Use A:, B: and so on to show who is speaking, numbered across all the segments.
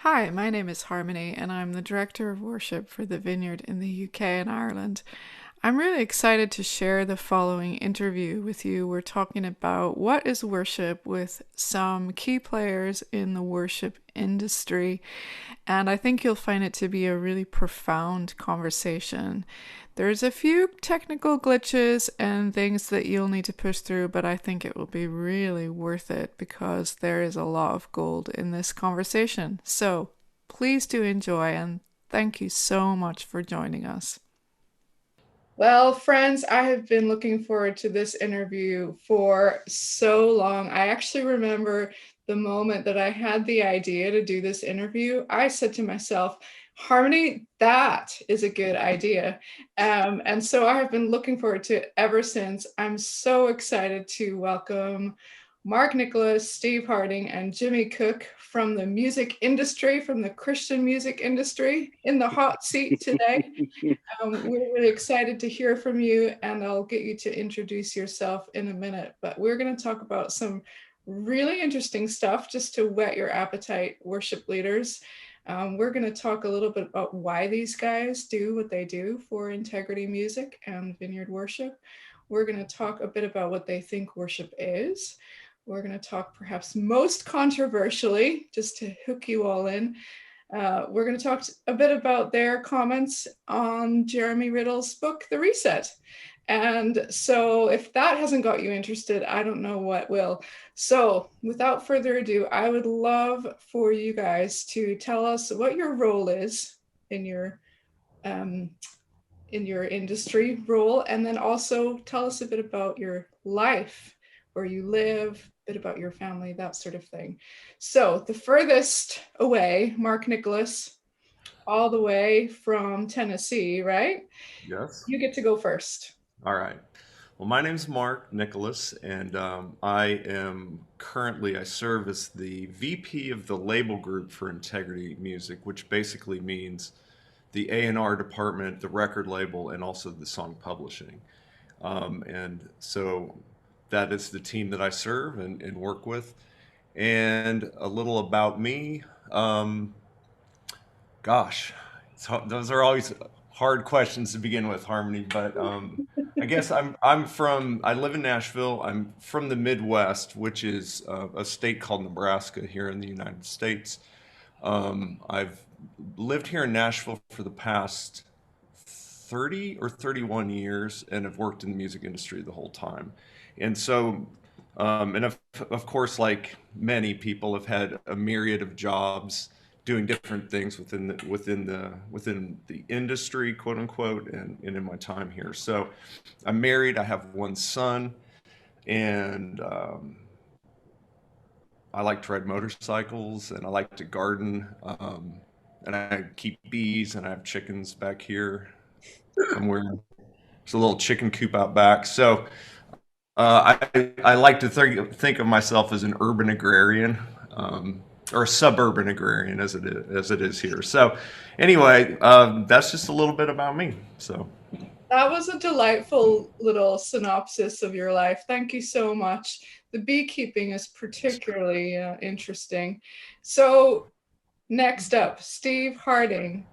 A: Hi, my name is Harmony, and I'm the Director of Worship for the Vineyard in the UK and Ireland. I'm really excited to share the following interview with you. We're talking about what is worship with some key players in the worship industry, and I think you'll find it to be a really profound conversation. There's a few technical glitches and things that you'll need to push through, but I think it will be really worth it because there is a lot of gold in this conversation. So please do enjoy, and thank you so much for joining us. Well, friends, I have been looking forward to this interview for so long. I actually remember the moment that I had the idea to do this interview. I said to myself, Harmony, that is a good idea. And so I have been looking forward to it ever since. I'm so excited to welcome Mark Nicholas, Steve Harding, and Jimmy Cooke from the music industry, from the Christian music industry, in the hot seat today. We're really excited to hear from you, and I'll get you to introduce yourself in a minute. But we're going to talk about some really interesting stuff just to whet your appetite, worship leaders. We're going to talk a little bit about why these guys do what they do for Integrity Music and Vineyard Worship. We're going to talk a bit about what they think worship is. We're going to talk perhaps most controversially, just to hook you all in, we're going to talk a bit about their comments on Jeremy Riddle's book, The Reset. And so if that hasn't got you interested, I don't know what will. So without further ado, I would love for you guys to tell us what your role is um, in your industry role, and then also tell us a bit about your life, where you live, a bit about your family, that sort of thing. So the furthest away, Mark Nicholas, all the way from Tennessee, right?
B: Yes.
A: You get to go first.
B: All right. Well, my name's Mark Nicholas, and I serve as the VP of the label group for Integrity Music, which basically means the A&R department, the record label, and also the song publishing. And so that is the team that I serve and work with. And a little about me. Um, Gosh, those are always hard questions to begin with, Harmony. But I guess I live in Nashville. I'm from the Midwest, which is a state called Nebraska here in the United States. I've lived here in Nashville for the past 30 or 31 years and have worked in the music industry the whole time. And so, of course, like many people, have had a myriad of jobs doing different things within the industry, quote unquote, and in my time here. So, I'm married. I have one son, and I like to ride motorcycles, and I like to garden, and I keep bees, and I have chickens back here somewhere. There's a little chicken coop out back. So I like to think of myself as an urban agrarian, or a suburban agrarian as it is here. So anyway, that's just a little bit about me. So
A: That was a delightful little synopsis of your life. Thank you so much. The beekeeping is particularly interesting. So, next up, Steve Harding.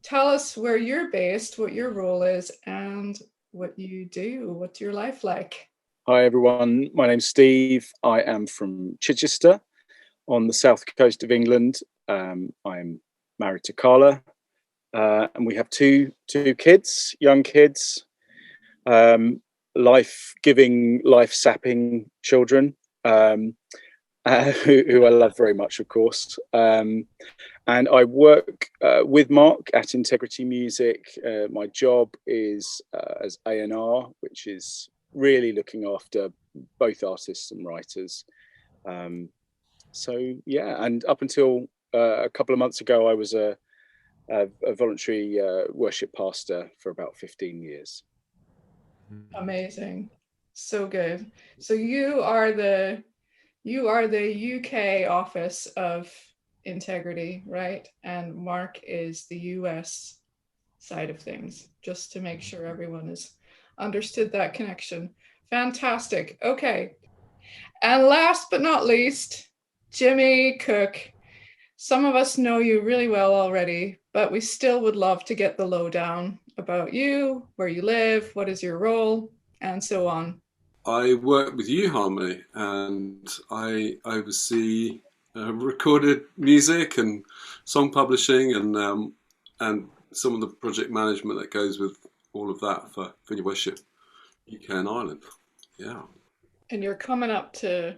A: Tell us where you're based, what your role is, and what you do. What's your life like?
C: Hi everyone, my name's Steve. I am from Chichester on the south coast of England. I'm married to Carla, and we have two kids, young kids, life-giving, life-sapping children, who I love very much, of course. And I work with Mark at Integrity Music. My job is as A&R, which is really looking after both artists and writers. So yeah, and up until a couple of months ago, I was a voluntary worship pastor for about 15 years.
A: Amazing. So good. So you are the UK office of integrity, right? And Mark is the US side of things, just to make sure everyone has understood that connection. Fantastic. Okay. And last but not least, Jimmy Cooke. Some of us know you really well already, but we still would love to get the lowdown about you, where you live, what is your role, and so on.
D: I work with eHarmony, and I oversee recorded music and song publishing, and some of the project management that goes with all of that for Vineyard Worship UK and Ireland. Yeah.
A: And you're coming up to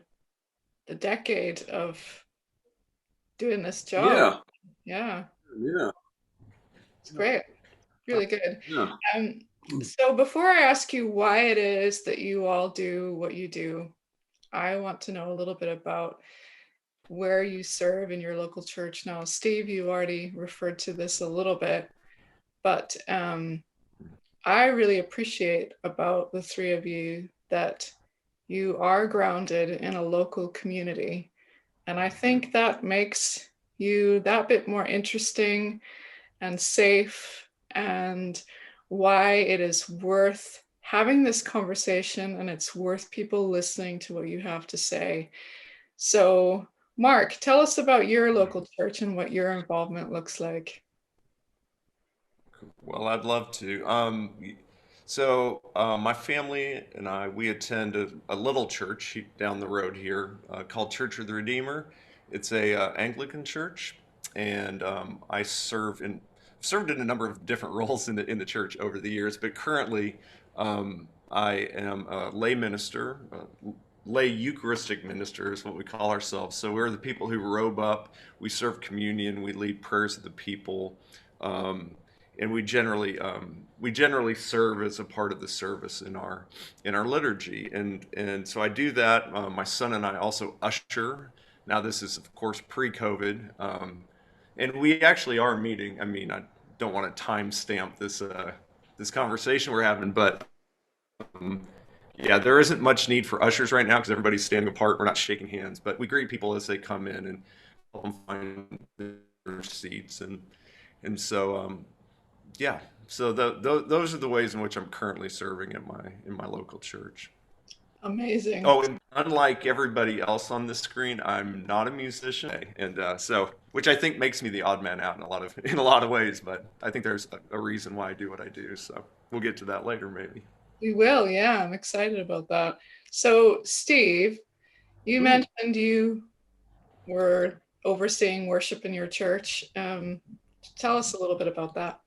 A: the decade of doing this job.
D: Yeah.
A: Yeah,
D: Yeah.
A: it's great. Really good.
D: Yeah.
A: So before I ask you why it is that you all do what you do, I want to know a little bit about where you serve in your local church now. Steve, you already referred to this a little bit, but I really appreciate about the three of you that you are grounded in a local community. And I think that makes you that bit more interesting and safe, and why it is worth having this conversation and it's worth people listening to what you have to say. So, Mark, tell us about your local church and what your involvement looks like.
B: Well, I'd love to. My family and I, we attend a little church down the road here called Church of the Redeemer. It's a Anglican church, and I served in a number of different roles in the church over the years. But currently, I am a lay minister. Lay Eucharistic minister is what we call ourselves. So we're the people who robe up, we serve communion, we lead prayers of the people. And we generally serve as a part of the service in our liturgy, and so I do that. My son and I also usher. Now this is of course pre-COVID, and we actually are meeting. I mean, I don't want to timestamp this conversation we're having, but yeah, there isn't much need for ushers right now because everybody's standing apart. We're not shaking hands, but we greet people as they come in and help them find their seats, and so. Yeah, so those are the ways in which I'm currently serving in my local church.
A: Amazing.
B: Oh, and unlike everybody else on this screen, I'm not a musician, and so which I think makes me the odd man out in a lot of ways. But I think there's a reason why I do what I do. So we'll get to that later, maybe.
A: We will, yeah, I'm excited about that. So, Steve, you mentioned you were overseeing worship in your church. Tell us a little bit about that.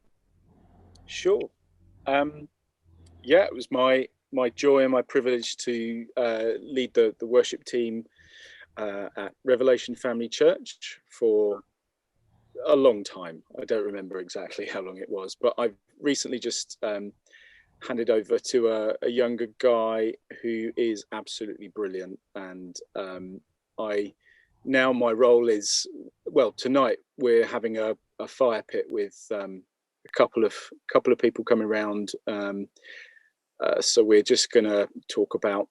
C: Sure. Yeah, it was my joy and my privilege to lead the worship team at Revelation Family Church for a long time. I don't remember exactly how long it was, but I've recently just handed over to a younger guy who is absolutely brilliant. And my role is, well, tonight we're having a fire pit with a couple of people coming around. So we're just going to talk about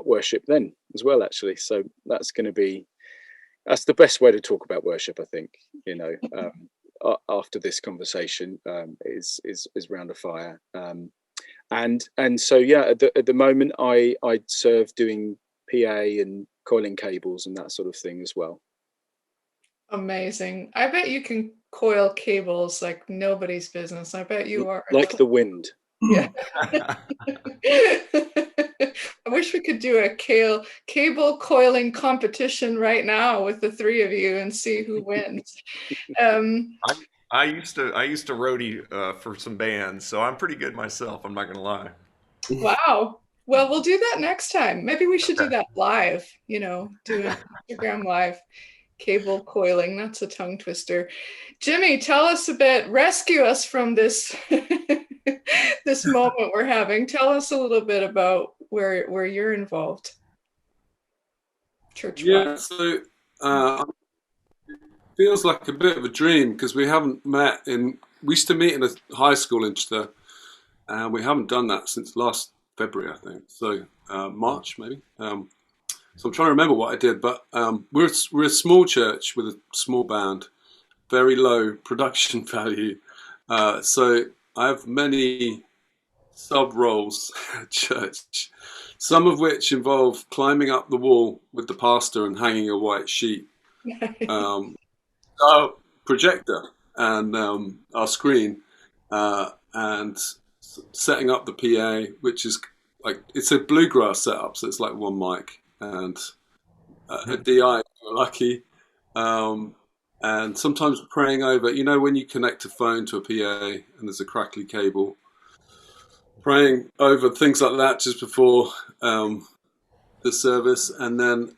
C: worship then as well, actually. So that's the best way to talk about worship, I think. After this conversation is round a fire, and so yeah, at the moment I serve doing PA and coiling cables and that sort of thing as well.
A: Amazing. I bet you can coil cables like nobody's business. I bet you are
C: like the wind.
A: Yeah. I wish we could do a cable coiling competition right now with the three of you and see who wins.
B: I used to roadie for some bands, so I'm pretty good myself. I'm not gonna lie.
A: Wow. Well, we'll do that next time. Maybe we should do that live. Do an Instagram live cable coiling. That's a tongue twister. Jimmy, tell us a bit. Rescue us from this this moment we're having. Tell us a little bit about where you're involved. Church-wide.
D: Yeah, so it feels like a bit of a dream because we haven't met we used to meet in a high school in Chester, and we haven't done that since last February, I think. So March maybe. So I'm trying to remember what I did, but we're a small church with a small band, very low production value. So I have many sub roles at church, some of which involve climbing up the wall with the pastor and hanging a white sheet. our projector and our screen, and setting up the PA, which is like, it's a bluegrass setup, so it's like one mic and a DI if you're lucky, and sometimes praying over, when you connect a phone to a PA and there's a crackly cable, praying over things like that just before the service, and then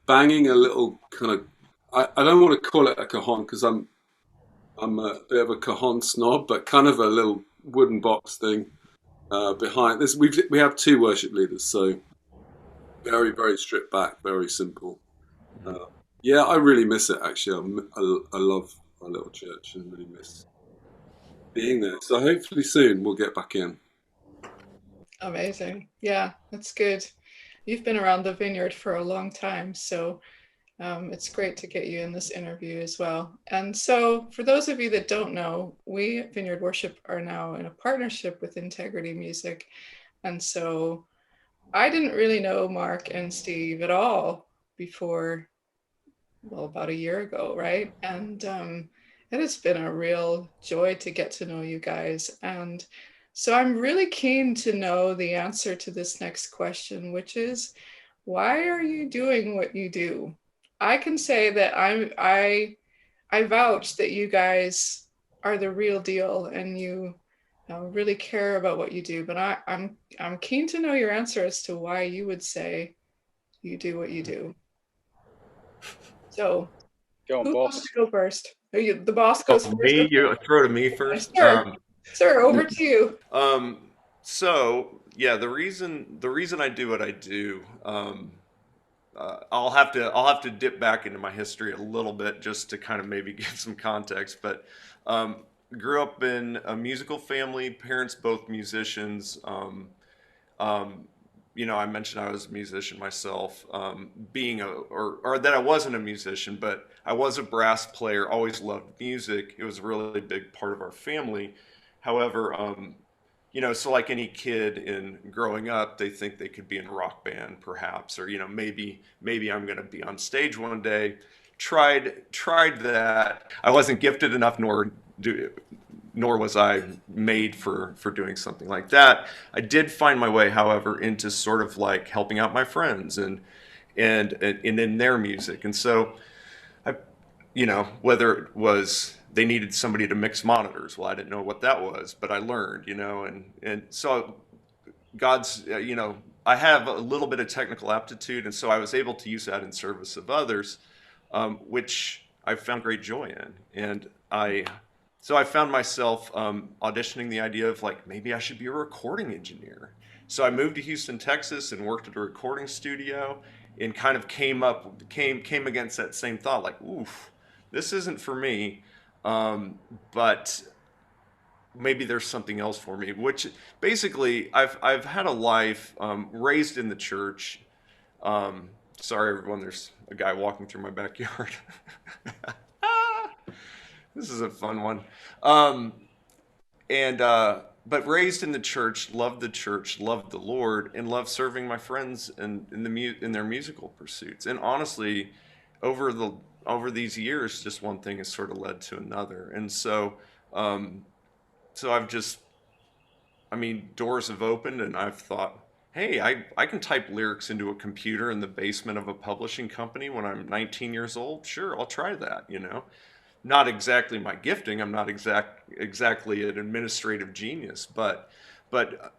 D: banging a little kind of, I don't want to call it a cajon because I'm a bit of a cajon snob, but kind of a little wooden box thing behind this. We have two worship leaders, so very, very stripped back, very simple. Yeah, I really miss it actually. I love our little church and really miss being there. So hopefully soon we'll get back in.
A: Amazing. Yeah, that's good. You've been around the Vineyard for a long time, so it's great to get you in this interview as well. And so, for those of you that don't know, we at Vineyard Worship are now in a partnership with Integrity Music. And so, I didn't really know Mark and Steve at all before, well, about a year ago, right? And it has been a real joy to get to know you guys. And so, I'm really keen to know the answer to this next question, which is, why are you doing what you do? I can say that I vouch that you guys are the real deal, and you really care about what you do. But I'm keen to know your answer as to why you would say you do what you do. So,
C: Go on,
A: who
C: boss.
A: wants to go first? The boss goes first.
B: Me, you throw to me first.
A: Sir, over to you.
B: So yeah, the reason I do what I do, I'll have to dip back into my history a little bit just to kind of maybe give some context. But grew up in a musical family, parents both musicians. I mentioned I was a musician myself, or that I wasn't a musician, but I was a brass player, always loved music. It was a really big part of our family. However, so like any kid in growing up, they think they could be in a rock band perhaps, or, maybe I'm going to be on stage one day. Tried that. I wasn't gifted enough, nor was I made for doing something like that. I did find my way, however, into sort of like helping out my friends and in their music. And so I, whether it was they needed somebody to mix monitors, well, I didn't know what that was, but I learned, and so God's, I have a little bit of technical aptitude, and so I was able to use that in service of others, which I found great joy in. And so I found myself auditioning the idea of like, maybe I should be a recording engineer. So I moved to Houston, Texas, and worked at a recording studio, and kind of came against that same thought, like, oof, this isn't for me, but maybe there's something else for me. Which basically, I've had a life raised in the church. Sorry, everyone. There's a guy walking through my backyard. This is a fun one. But raised in the church, loved the Lord, and loved serving my friends in their musical pursuits. And honestly, over these years, just one thing has sort of led to another. And so, I've just, doors have opened, and I've thought, hey, I can type lyrics into a computer in the basement of a publishing company when I'm 19 years old. Sure, I'll try that, Not exactly my gifting. I'm not exactly an administrative genius, but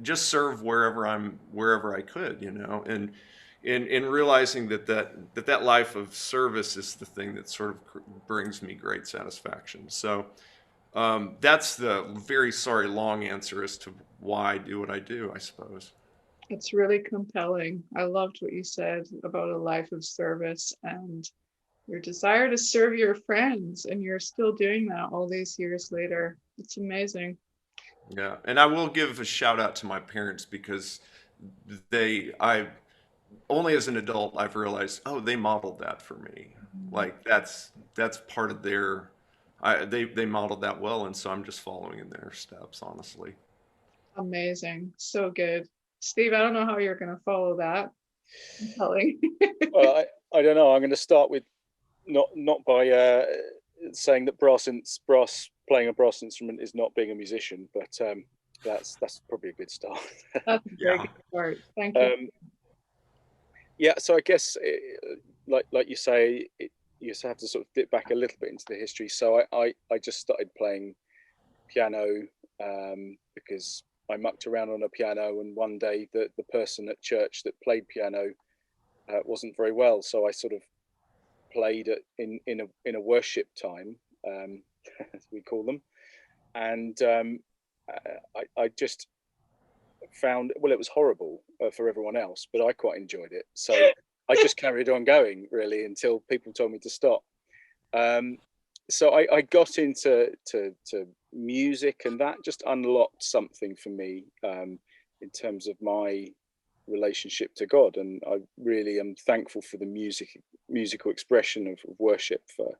B: just serve wherever I could, and in realizing that life of service is the thing that sort of brings me great satisfaction. So that's the very long answer as to why I do what I do, I suppose.
A: It's really compelling. I loved what you said about a life of service and your desire to serve your friends, and you're still doing that all these years later. It's amazing.
B: Yeah, and I will give a shout out to my parents, because I only as an adult I've realized, oh, they modeled that for me. Like that's part of they modeled that well, and so I'm just following in their steps, honestly.
A: Amazing. So good. Steve, I don't know how you're going to follow that. Compelling.
C: Well, I don't know. I'm going to start with not by saying that playing a brass instrument is not being a musician, but that's probably a good start.
A: That's a very good start. Thank you.
C: Yeah, so I guess, like you say, you just have to sort of dip back a little bit into the history. So I just started playing piano because I mucked around on a piano, and one day the person at church that played piano wasn't very well, so I sort of played in a worship time, as we call them, and I just found, well, it was horrible for everyone else, but I quite enjoyed it. So I just carried on going really until people told me to stop. So I got into music, and that just unlocked something for me in terms of my relationship to God. And I really am thankful for the musical expression of worship. For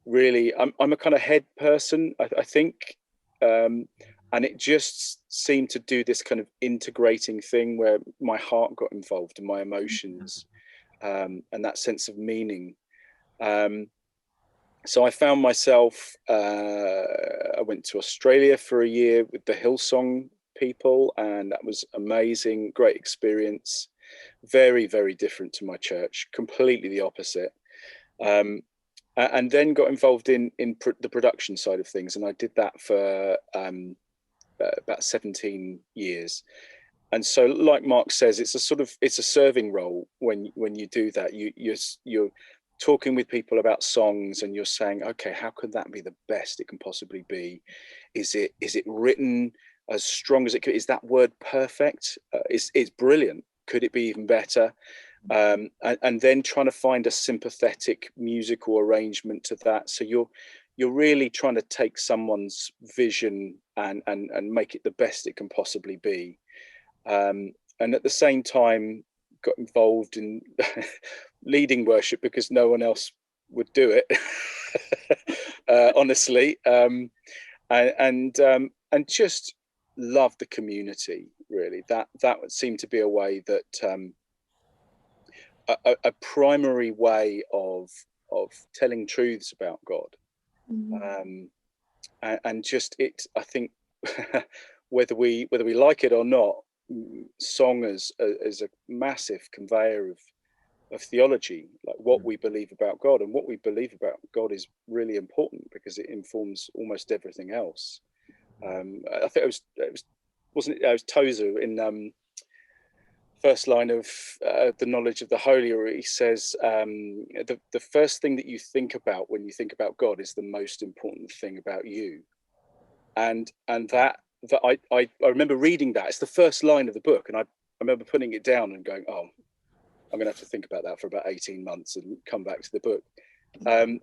C: really, I'm a kind of head person, I think. And it just seemed to do this kind of integrating thing where my heart got involved and my emotions, and that sense of meaning. So I found myself, I went to Australia for a year with the Hillsong people, and that was amazing, great experience. Very, very different to my church, completely the opposite. And then got involved in the production side of things, and I did that for about 17 years. And so, like Mark says, it's a serving role when you do that. You're talking with people about songs, and you're saying, okay, how could that be the best it can possibly be? Is it written as strong as it could? Is that word perfect? It's brilliant. Could it be even better? And then trying to find a sympathetic musical arrangement to that. So you're really trying to take someone's vision and make it the best it can possibly be. And at the same time, got involved in leading worship because no one else would do it, honestly. And just love the community, really. That seemed to be a way that a primary way of telling truths about God. And just it, I think, whether we like it or not, song is a massive conveyor of theology, like what we believe about God. And what we believe about God is really important because it informs almost everything else. I think it was Tozer in first line of the knowledge of the holy, where he says the first thing that you think about when you think about God is the most important thing about you. And that I remember reading that. It's the first line of the book, and I remember putting it down and going, oh, I'm gonna have to think about that for about 18 months and come back to the book.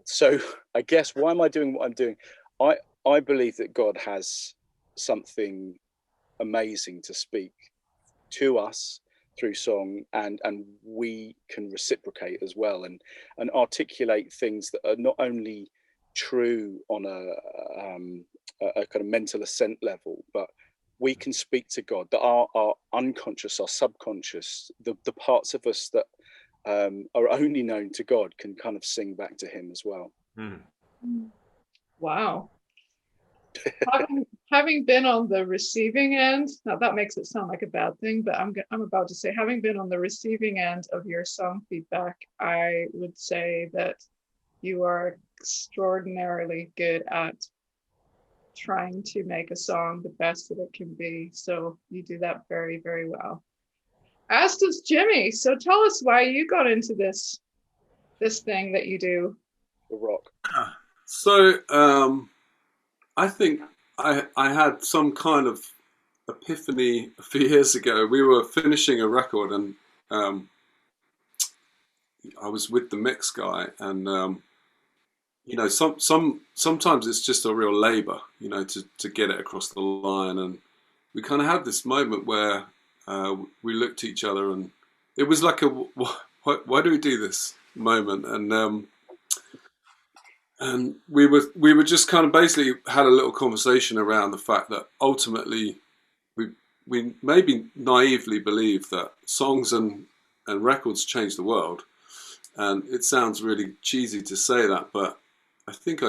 C: So I guess, why am I doing what I'm doing? I believe that God has something amazing to speak to us through song, and we can reciprocate as well, and articulate things that are not only true on a kind of mental assent level, but we can speak to God, that our unconscious, our subconscious, the parts of us that are only known to God, can kind of sing back to him as well.
A: Wow. having been on the receiving end, now that makes it sound like a bad thing, but I'm about to say, having been on the receiving end of your song feedback, I would say that you are extraordinarily good at trying to make a song the best that it can be. So you do that very, very well. As does Jimmy. So tell us why you got into this thing that you do.
C: The rock.
D: So I think I had some kind of epiphany a few years ago. We were finishing a record, and I was with the mix guy, and you know, sometimes it's just a real labour, you know, to get it across the line. And we kind of had this moment where we looked at each other, and it was like a why do we do this moment? And we were just kind of basically had a little conversation around the fact that ultimately we maybe naively believe that songs and records change the world. And it sounds really cheesy to say that, but think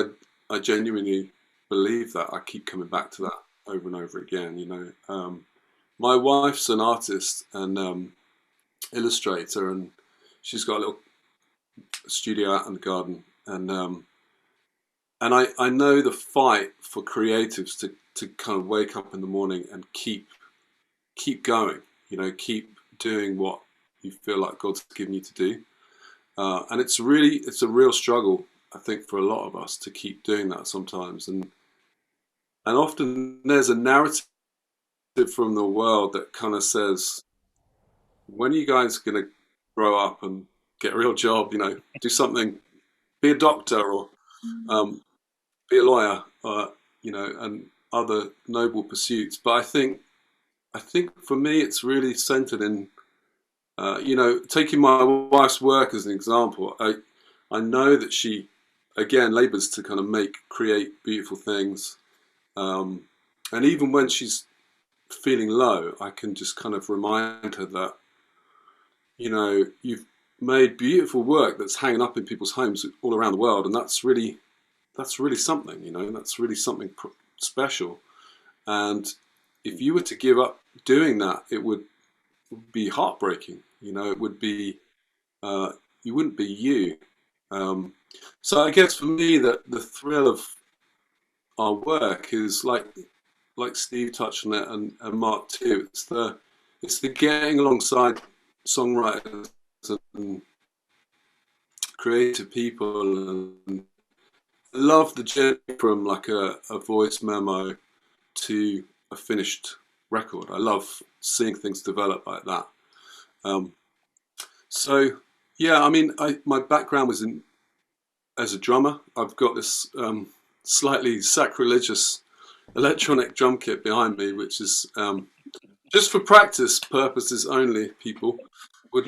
D: I genuinely believe that. I keep coming back to that over and over again. My wife's an artist and illustrator, and she's got a little studio out in the garden, and I know the fight for creatives to kind of wake up in the morning and keep going, keep doing what you feel like God's given you to do. And it's a real struggle, I think, for a lot of us to keep doing that sometimes. And often there's a narrative from the world that kind of says, when are you guys going to grow up and get a real job, do something, be a doctor or be a lawyer, and other noble pursuits. But I think for me, it's really centered in, taking my wife's work as an example. I know that she, again, labors to kind of create beautiful things. And even when she's feeling low, I can just kind of remind her that, you've made beautiful work that's hanging up in people's homes all around the world. And that's really something, that's really something special. And if you were to give up doing that, it would be heartbreaking. It would be, you wouldn't be you. So I guess for me, that the thrill of our work is like Steve touched on it, and Mark too. It's the getting alongside songwriters and creative people, and I love the journey from like a voice memo to a finished record. I love seeing things develop like that. So yeah, I mean, my background was as a drummer. I've got this slightly sacrilegious electronic drum kit behind me, which is just for practice purposes only. People would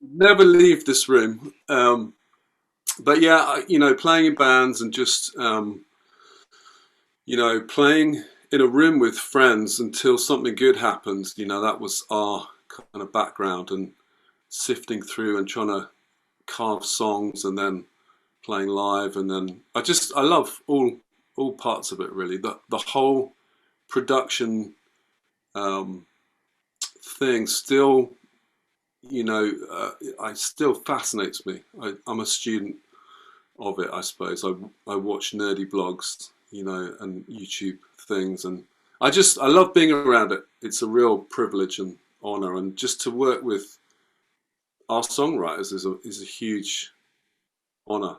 D: never leave this room. But yeah, playing in bands and just playing in a room with friends until something good happens. That was our kind of background, and sifting through and trying to carve songs and then playing live. And then I love all parts of it, really. The whole production thing still, it still fascinates me. I'm a student of it, I suppose. I watch nerdy blogs, and YouTube things, and I love being around it. It's a real privilege and honor, and just to work with our songwriters is a huge honor.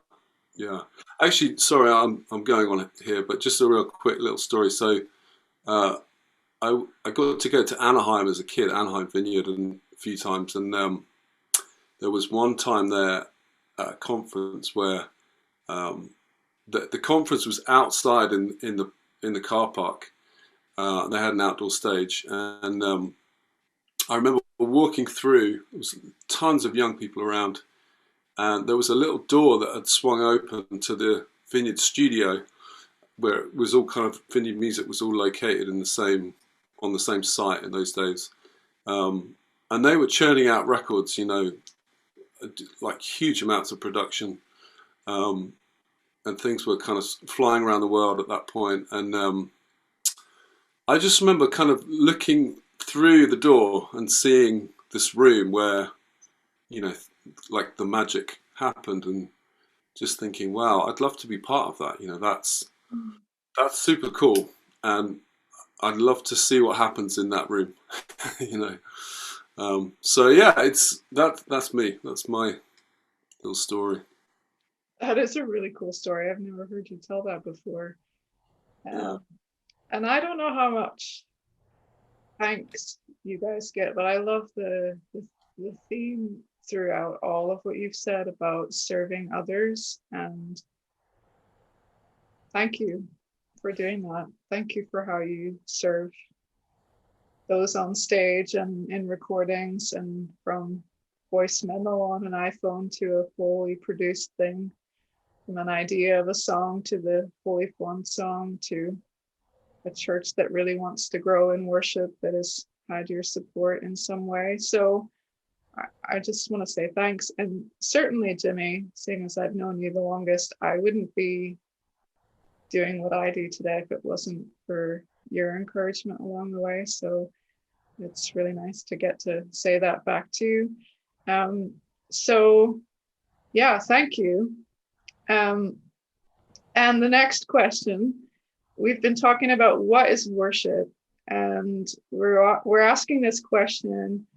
D: Yeah, actually, sorry, I'm going on here, but just a real quick little story. So, I got to go to Anaheim as a kid, Anaheim Vineyard, and a few times, and there was one time there at a conference where the conference was outside in the car park. They had an outdoor stage, and I remember walking through. There was tons of young people around, and there was a little door that had swung open to the Vineyard studio, where it was all kind of Vineyard music was all located on the same site in those days, and they were churning out records, like huge amounts of production, and things were kind of flying around the world at that point. And I just remember kind of looking through the door and seeing this room where, like the magic happened, and just thinking, wow, I'd love to be part of that. That's super cool, and I'd love to see what happens in that room. So yeah, that's me. That's my little story.
A: That is a really cool story. I've never heard you tell that before.
D: Yeah.
A: And I don't know how much thanks you guys get, but I love the theme throughout all of what you've said about serving others. And thank you for doing that. Thank you for how you serve those on stage and in recordings, and from voice memo on an iPhone to a fully produced thing, from an idea of a song to the fully formed song, to a church that really wants to grow in worship that has had your support in some way. So I just want to say thanks. And certainly, Jimmy, seeing as I've known you the longest, I wouldn't be doing what I do today if it wasn't for your encouragement along the way. So it's really nice to get to say that back to you. So yeah, thank you. And the next question, we've been talking about what is worship, and we're asking this question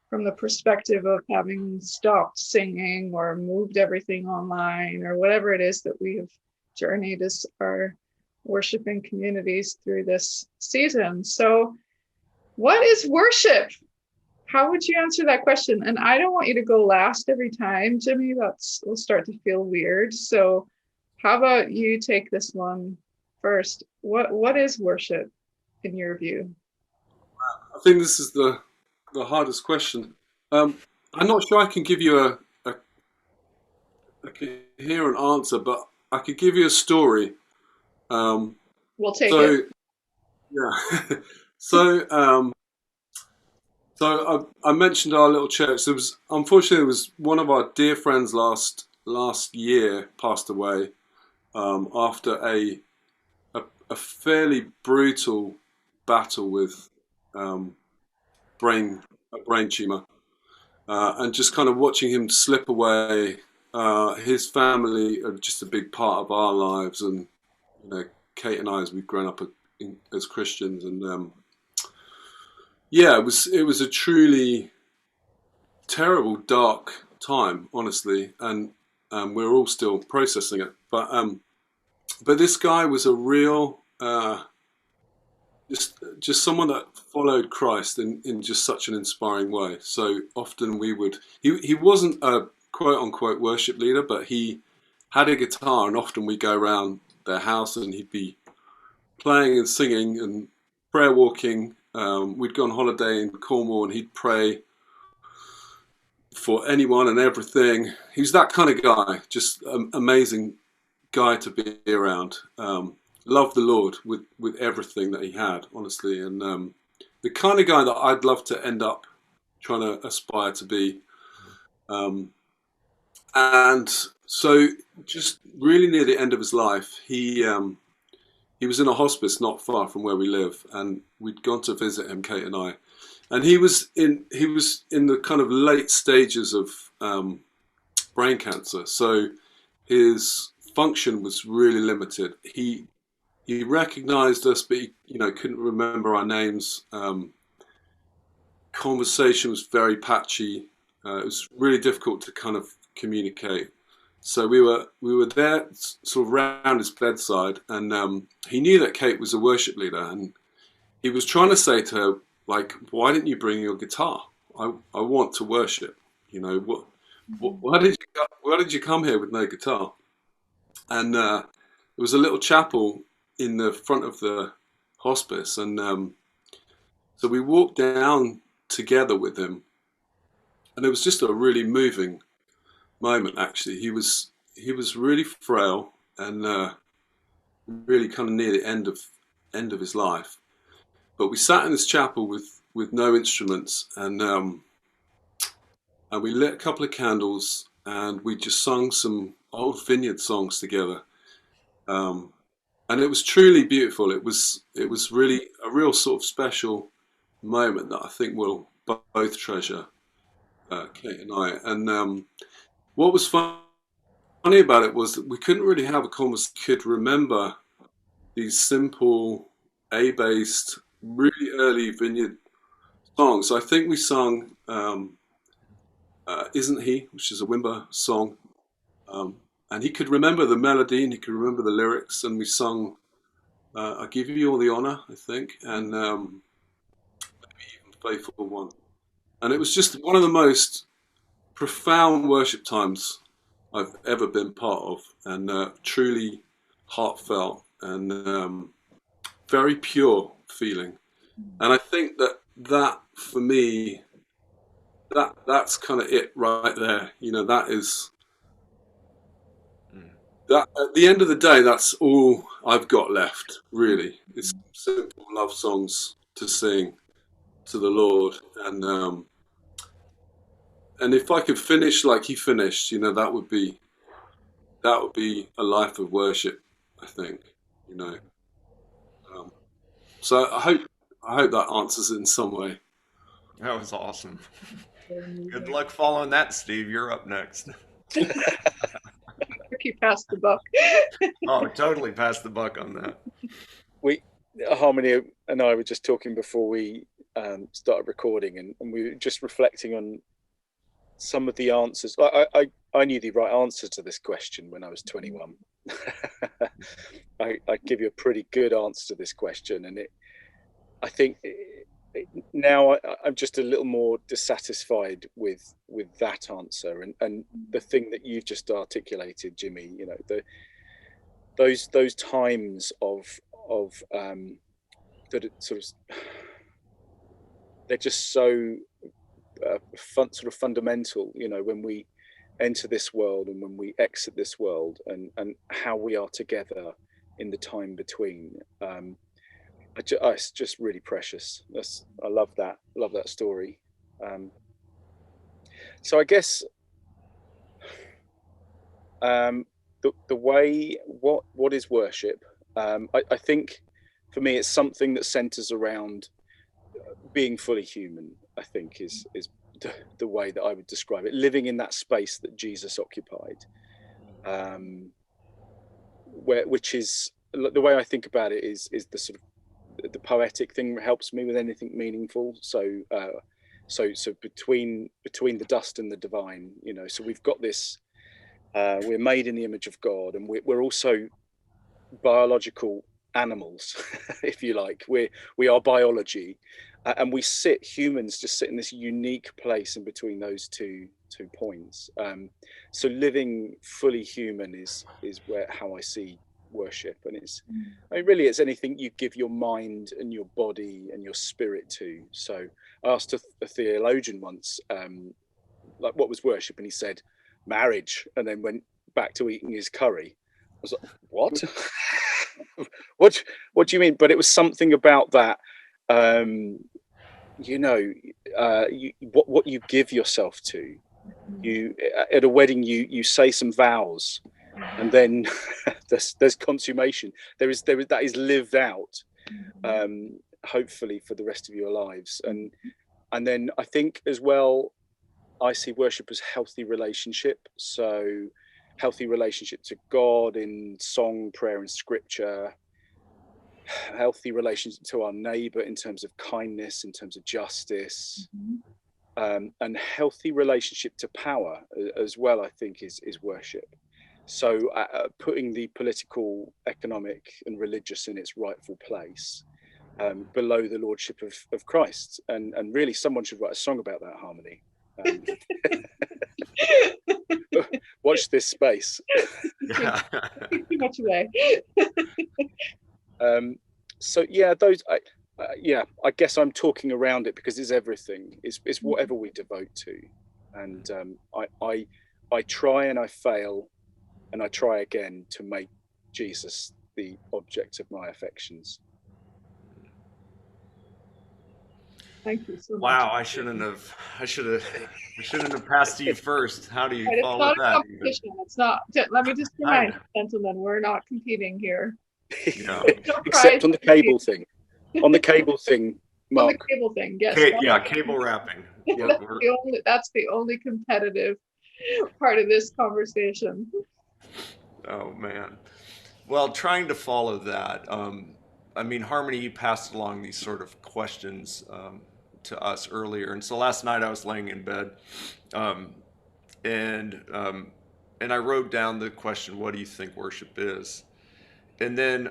A: from the perspective of having stopped singing or moved everything online or whatever it is that we have journeyed as our worshiping communities through this season. So what is worship? How would you answer that question? And I don't want you to go last every time, Jimmy. Will start to feel weird. So how about you take this one first? What is worship in your view?
D: I think this is the hardest question. I'm not sure I can give you a coherent answer, but I could give you a story.
A: We'll take it.
D: Yeah. So I mentioned our little church. Unfortunately, it was one of our dear friends last year passed away after a fairly brutal battle with a brain tumor, and just kind of watching him slip away. His family are just a big part of our lives, and Kate and I, as we've grown up as Christians, and yeah, it was a truly terrible, dark time, honestly, and we're all still processing it. But this guy was a real just someone that followed Christ in just such an inspiring way. So often he wasn't a quote unquote worship leader, but he had a guitar, and often we go around their house and he'd be playing and singing and prayer walking. We'd go on holiday in Cornwall and he'd pray for anyone and everything. He was that kind of guy, just an amazing guy to be around. Loved the Lord with everything that he had, honestly, and the kind of guy that I'd love to end up trying to aspire to be. And so, just really near the end of his life, he was in a hospice not far from where we live, and we'd gone to visit him, Kate and I, and he was in the kind of late stages of brain cancer, so his function was really limited. He recognised us, but he couldn't remember our names. Conversation was very patchy. It was really difficult to kind of communicate. So we were there, sort of around his bedside, and he knew that Kate was a worship leader, and he was trying to say to her, like, why didn't you bring your guitar? I want to worship. Why did you come here with no guitar? And there was a little chapel in the front of the hospice, and so we walked down together with him, and it was just a really moving moment. Actually, he was really frail and really kind of near the end of his life. But we sat in this chapel with no instruments, and we lit a couple of candles, and we just sung some old Vineyard songs together. And it was truly beautiful. It was really a real sort of special moment that I think we'll both treasure, Kate and I. And what was funny about it was that we couldn't really have a conversation. Could remember these simple A-based, really early Vineyard songs. So I think we sung "Isn't He," which is a Wimber song. And he could remember the melody and he could remember the lyrics, and we sung I Give You All the Honor, I think, and maybe even Faithful One. And it was just one of the most profound worship times I've ever been part of, and truly heartfelt and very pure feeling. And I think that for me, that's kind of it right there. That is... That at the end of the day, that's all I've got left, really. It's simple love songs to sing to the Lord, and And if I could finish like he finished, you know, that would be a life of worship, I think, you know. Um, so I hope that answers it in some way.
B: That was awesome. Good luck following that, Steve. You're up next.
A: Ricky passed the buck.
B: Oh, totally passed the buck on that.
C: We, Harmony and I were just talking before we started recording, and we were just reflecting on some of the answers. I knew the right answer to this question when I was 21. I give you a pretty good answer to this question, and I think now I'm just a little more dissatisfied with that answer, and the thing that you've just articulated, Jimmy. You know, those times of that sort of, they're just so sort of fundamental. You know, when we enter this world and when we exit this world, and how we are together in the time between. It's just really precious. I love that story. So I guess the way, what is worship? I think for me it's something that centers around being fully human. I think is the way that I would describe it. Living in that space that Jesus occupied, which is the way I think about it is the sort of the poetic thing helps me with anything meaningful. So between the dust and the divine, you know. So we've got this. We're made in the image of God, and we're also biological animals, if you like. We are biology, and humans just sit in this unique place in between those two points. So living fully human is how I see worship, and really it's anything you give your mind and your body and your spirit to. So I asked a theologian once, like, what was worship, and he said marriage, and then went back to eating his curry. I was like, what? what do you mean? But it was something about that, you know, what you give yourself to. You, at a wedding, you say some vows, and then there's consummation. There is that is lived out, hopefully for the rest of your lives. And then I think as well, I see worship as healthy relationship. So healthy relationship to God in song, prayer, and scripture. Healthy relationship to our neighbor in terms of kindness, in terms of justice. And healthy relationship to power as well, I think is worship. So putting the political, economic, and religious in its rightful place, below the lordship of Christ. And really, someone should write a song about that, Harmony. Watch this space.
A: Too much away.
C: So yeah, I guess I'm talking around it because it's everything. It's whatever we devote to, and I try and I fail, and I try again to make Jesus the object of my affections.
A: Thank you so much.
B: Wow, I shouldn't have passed to you first. How do you
A: Right,
B: follow
A: it's not
B: that?
A: a competition. It's not. Let me just remind you, gentlemen, we're not competing here.
B: No.
C: Except on the cable thing. On the cable thing, Mark.
A: On the cable thing, yes.
B: Cable wrapping.
A: That's the only competitive part of this conversation.
B: Oh man. Well, trying to follow that. I mean, Harmony, you passed along these sort of questions to us earlier, and so last night I was laying in bed, and I wrote down the question, "What do you think worship is?" And then,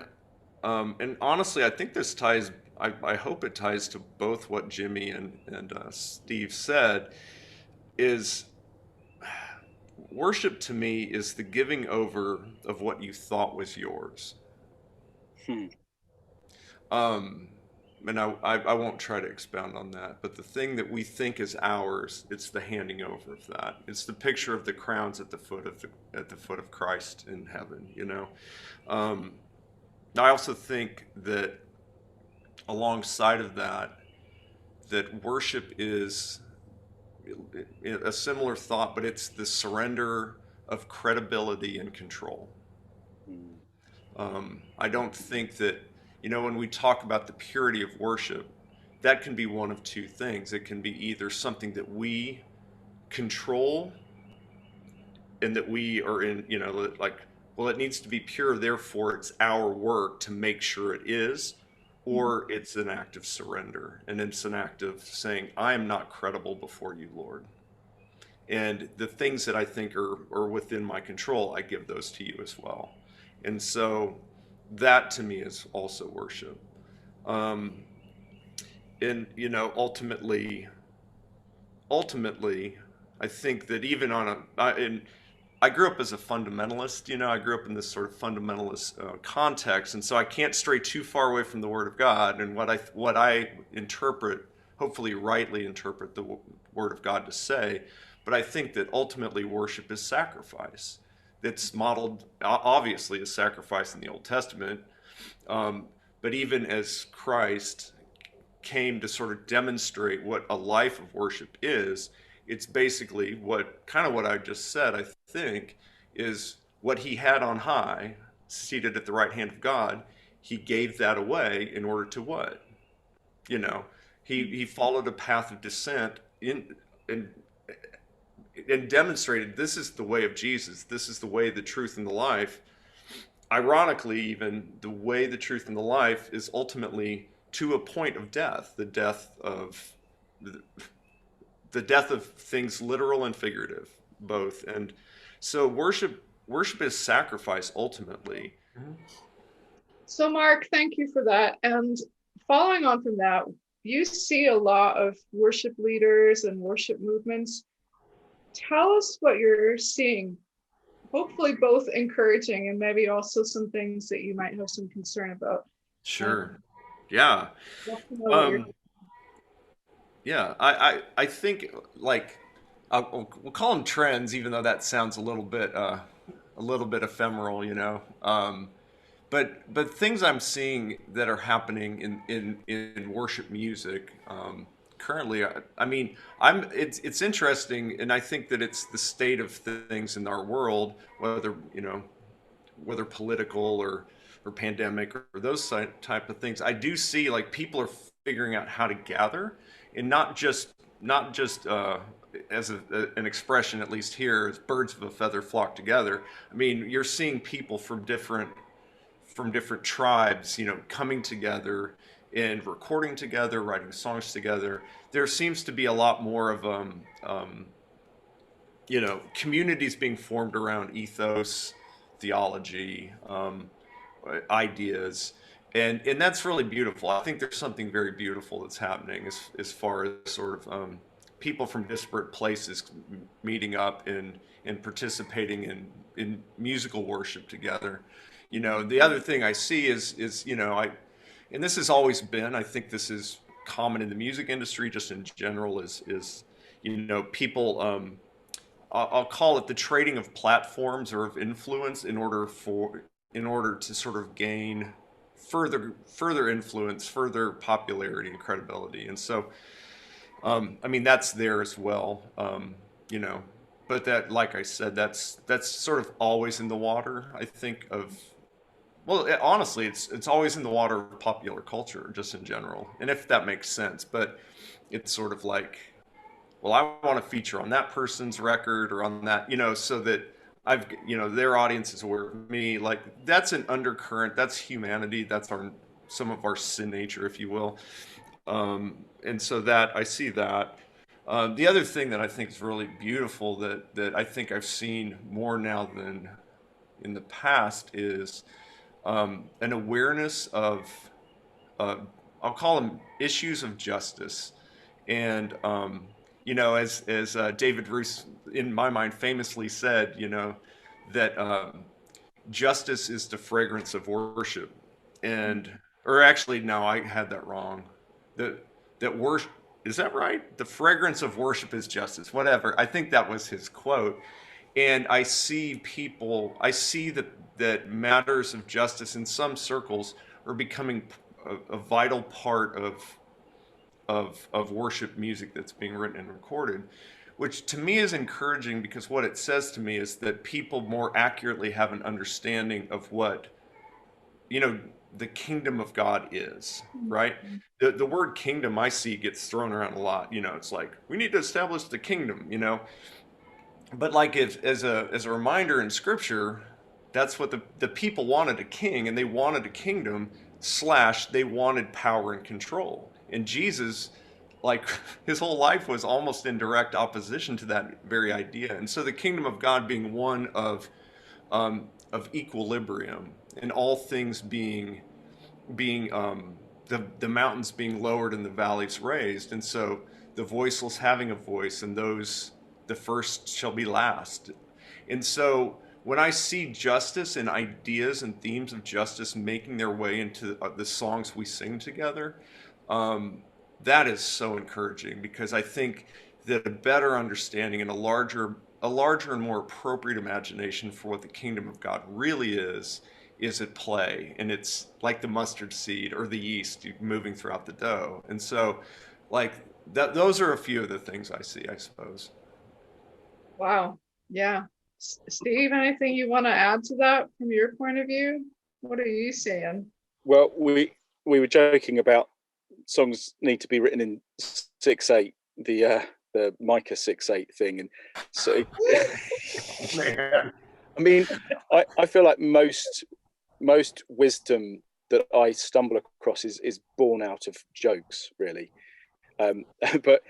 B: and honestly, I think this ties. I hope it ties to both what Jimmy and Steve said. Is worship to me is the giving over of what you thought was yours. And I won't try to expound on that, but the thing that we think is ours, it's the handing over of that. It's the picture of the crowns at the foot of Christ in heaven, you know. I also think that alongside of that, that worship is a similar thought, but it's the surrender of credibility and control.
C: Mm.
B: I don't think that, when we talk about the purity of worship, that can be one of two things. It can be either something that we control and that we are in, like, well, it needs to be pure, therefore it's our work to make sure it is, or it's an act of surrender. And it's an act of saying, I am not credible before you, Lord. And the things that I think are within my control, I give those to you as well. And so that to me is also worship. Um, and ultimately, I think that even and I grew up as a fundamentalist. I grew up in this sort of fundamentalist context, and so I can't stray too far away from the Word of God and what I interpret, hopefully rightly interpret the Word of God to say. But I think that ultimately worship is sacrifice. It's modeled obviously as sacrifice in the Old Testament, um, but even as Christ came to sort of demonstrate what a life of worship is, it's basically what I just said, I think, is what he had on high, seated at the right hand of God, he gave that away in order to what? You know, he followed a path of descent and and demonstrated this is the way of Jesus, this is the way, the truth, and the life. Ironically, even the way, the truth, and the life is ultimately to a point of death, the death of things literal and figurative, both. And so worship is sacrifice ultimately.
A: So, Mark, thank you for that. And following on from that, you see a lot of worship leaders and worship movements. Tell us what you're seeing, hopefully both encouraging and maybe also some things that you might have some concern about.
B: Sure. Yeah.
A: Love to know what you're
B: Um, yeah. I think, like, we'll call them trends, even though that sounds a little bit ephemeral, but things I'm seeing that are happening in worship music currently. I mean, it's interesting, and I think that it's the state of things in our world, whether political or pandemic or those type of things. I do see like people are figuring out how to gather, and not just as an expression, at least here, as birds of a feather flock together. I mean, you're seeing people from different tribes, coming together and recording together, writing songs together. There seems to be a lot more of communities being formed around ethos, theology, ideas, and that's really beautiful. I think there's something very beautiful that's happening as far as sort of people from disparate places meeting up and participating in musical worship together. The other thing I see is and this has always been, I think this is common in the music industry, just in general, is people. I'll call it the trading of platforms or of influence in order to sort of gain further influence, further popularity and credibility. And so, I mean, that's there as well, you know. But that, like I said, that's sort of always in the water. I think of well, honestly, it's always in the water of popular culture, just in general, and if that makes sense. But it's sort of like, well, I want to feature on that person's record or on that, so that their audience is aware of me. Like that's an undercurrent. That's humanity. That's some of our sin nature, if you will. And so that I see that. The other thing that I think is really beautiful that I think I've seen more now than in the past is an awareness of uh, I'll call them issues of justice. And as David Bruce, in my mind, famously said, that justice is the fragrance of worship. And or actually, no, I had that wrong. That worship, is that right? The fragrance of worship is justice. Whatever. I think that was his quote. And I see that matters of justice in some circles are becoming a vital part of worship music that's being written and recorded, which to me is encouraging because what it says to me is that people more accurately have an understanding of what, you know, the kingdom of God is, right? The word kingdom I see gets thrown around a lot. You know, it's like we need to establish the kingdom, you know. But like if as a reminder in scripture, that's what the people wanted, a king, and they wanted a kingdom slash they wanted power and control. And Jesus, like his whole life was almost in direct opposition to that very idea. And so the kingdom of God being one of equilibrium and all things being the mountains being lowered and the valleys raised, and so the voiceless having a voice, and those the first shall be last. And so when I see justice and ideas and themes of justice making their way into the songs we sing together, that is so encouraging because I think that a better understanding and a larger and more appropriate imagination for what the kingdom of God really is at play, and it's like the mustard seed or the yeast moving throughout the dough. And so like that, those are a few of the things I see, I suppose.
A: Wow. Yeah. Steve, anything you want to add to that from your point of view? What are you saying?
C: Well, we were joking about songs need to be written in 6/8, the Micah 6/8 thing, and so
B: Man.
C: I mean, I feel like most wisdom that I stumble across is born out of jokes, really. Um, but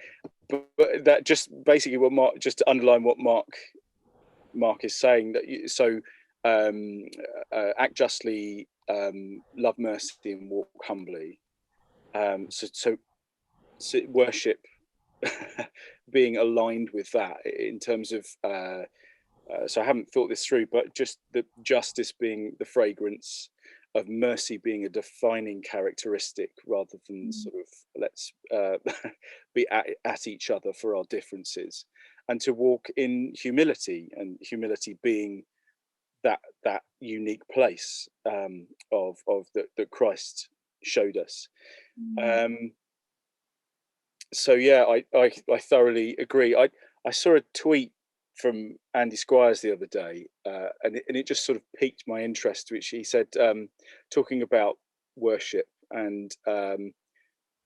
C: that just basically what Mark, just to underline what Mark is saying, that act justly, love mercy, and walk humbly. So worship being aligned with that in terms of so I haven't thought this through, but just the justice being the fragrance, of mercy being a defining characteristic, rather than sort of let's be at each other for our differences, and to walk in humility, and humility being that unique place of that Christ showed us. So yeah, I thoroughly agree. I saw a tweet from Andy Squires the other day, and it just sort of piqued my interest, which he said, talking about worship, and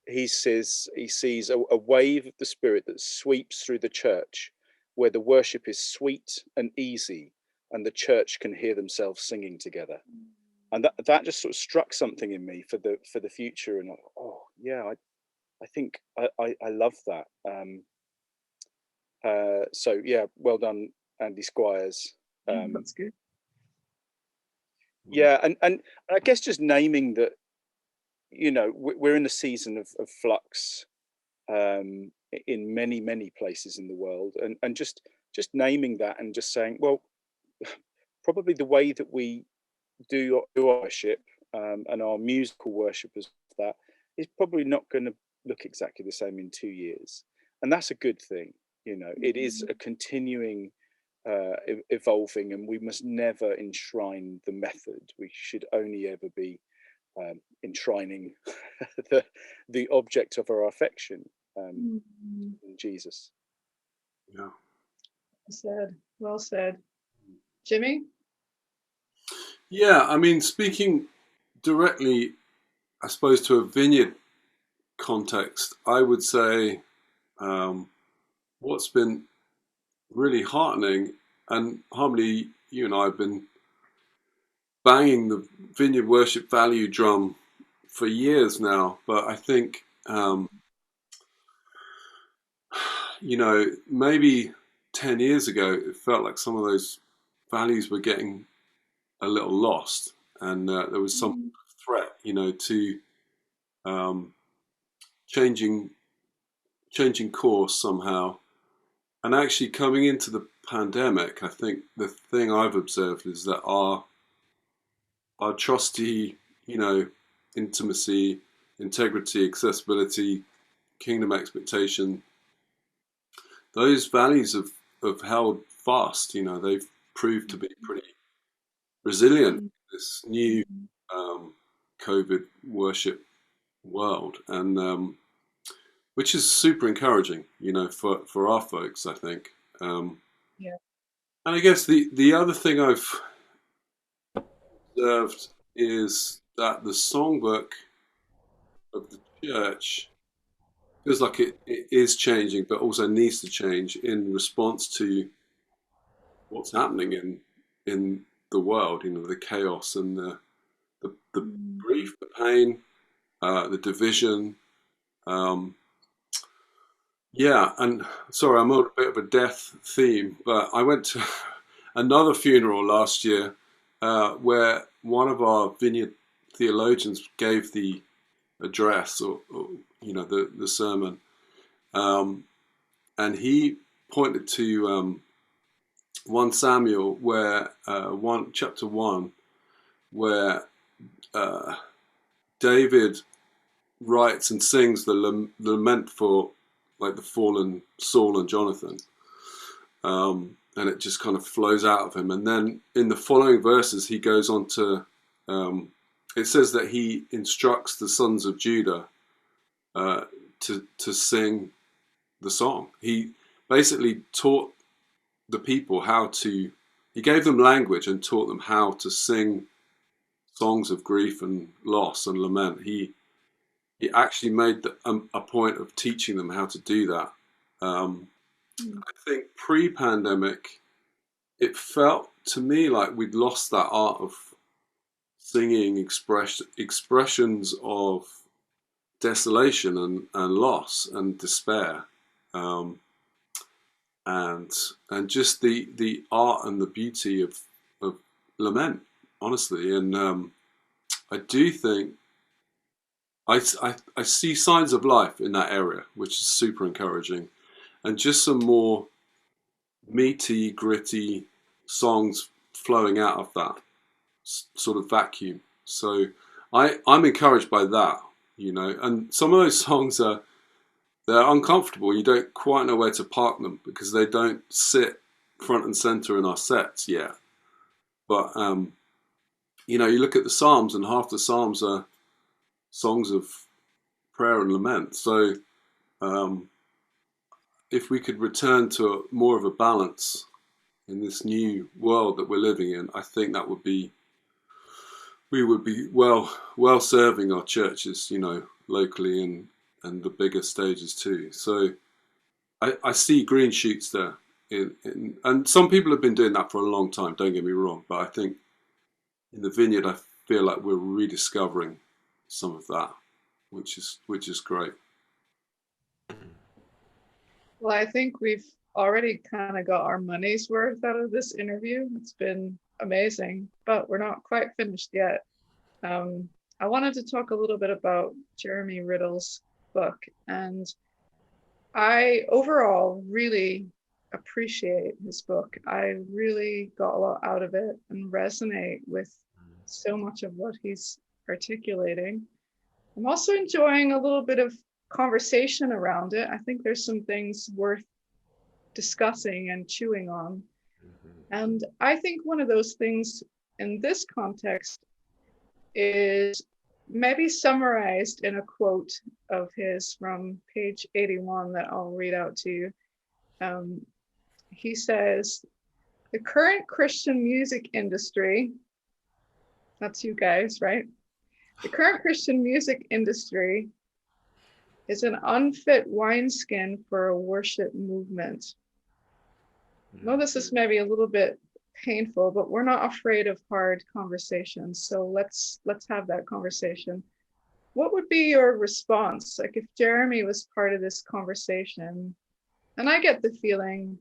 C: he says he sees a wave of the Spirit that sweeps through the church, where the worship is sweet and easy, and the church can hear themselves singing together. And that just sort of struck something in me for the future. And oh yeah, I think I love that. So yeah, well done, Andy Squires.
A: That's good.
C: Yeah, and I guess just naming that, you know, we're in a season of flux in many places in the world, and just naming that, and just saying, well, probably the way that we do our worship, and our musical worship as that, is probably not going to look exactly the same in 2 years, and that's a good thing. You know, it is a continuing evolving, and we must never enshrine the method. We should only ever be enshrining the object of our affection, in Jesus.
D: Yeah.
A: Well said. Jimmy?
D: Yeah, I mean, speaking directly, I suppose, to a vineyard context, I would say what's been really heartening, and Harmony, you and I have been banging the vineyard worship value drum for years now, but I think, you know, maybe 10 years ago, it felt like some of those values were getting a little lost, and there was some threat, you know, to changing course somehow. And actually, coming into the pandemic, I think the thing I've observed is that our trusty, you know, intimacy, integrity, accessibility, kingdom expectation, those values have held fast. You know, they've proved to be pretty resilient in this new COVID worship world. And which is super encouraging, for our folks, I think.
A: Yeah.
D: And I guess the other thing I've observed is that the songbook of the church feels like it is changing, but also needs to change in response to what's happening in the world. The chaos and the grief, the pain, the division. Yeah, and sorry, I'm on a bit of a death theme, but I went to another funeral last year where one of our Vineyard theologians gave the address, or the sermon, and he pointed to 1 Samuel, where chapter 1, where David writes and sings the lament for like the fallen Saul and Jonathan, and it just kind of flows out of him. And then in the following verses, he goes on to it says that he instructs the sons of Judah to sing the song. He basically taught the people he gave them language and taught them how to sing songs of grief and loss and lament. He actually made a point of teaching them how to do that. I think pre-pandemic, it felt to me like we'd lost that art of singing expressions of desolation and loss and despair, and just the art and the beauty of lament, honestly. And I do think I see signs of life in that area, which is super encouraging, and just some more meaty, gritty songs flowing out of that sort of vacuum. So I'm encouraged by that, and some of those songs they're uncomfortable. You don't quite know where to park them because they don't sit front and center in our sets yet. But you look at the Psalms, and half the Psalms are songs of prayer and lament. So if we could return to more of a balance in this new world that we're living in, I think we would be well serving our churches, locally and the bigger stages too. So I see green shoots there, and some people have been doing that for a long time. Don't get me wrong, but I think in the Vineyard, I feel like we're rediscovering some of that, which is great.
A: Well, I think we've already kind of got our money's worth out of this interview. It's been amazing, but we're not quite finished yet. I wanted to talk a little bit about Jeremy Riddle's book, and I overall really appreciate his book. I really got a lot out of it and resonate with so much of what he's articulating. I'm also enjoying a little bit of conversation around it. I think there's some things worth discussing and chewing on. And I think one of those things in this context is maybe summarized in a quote of his from page 81 that I'll read out to you. He says, "The current Christian music industry," that's you guys, right? "The current Christian music industry is an unfit wineskin for a worship movement." Well, this is maybe a little bit painful, but we're not afraid of hard conversations. So let's have that conversation. What would be your response? Like if Jeremy was part of this conversation, and I get the feeling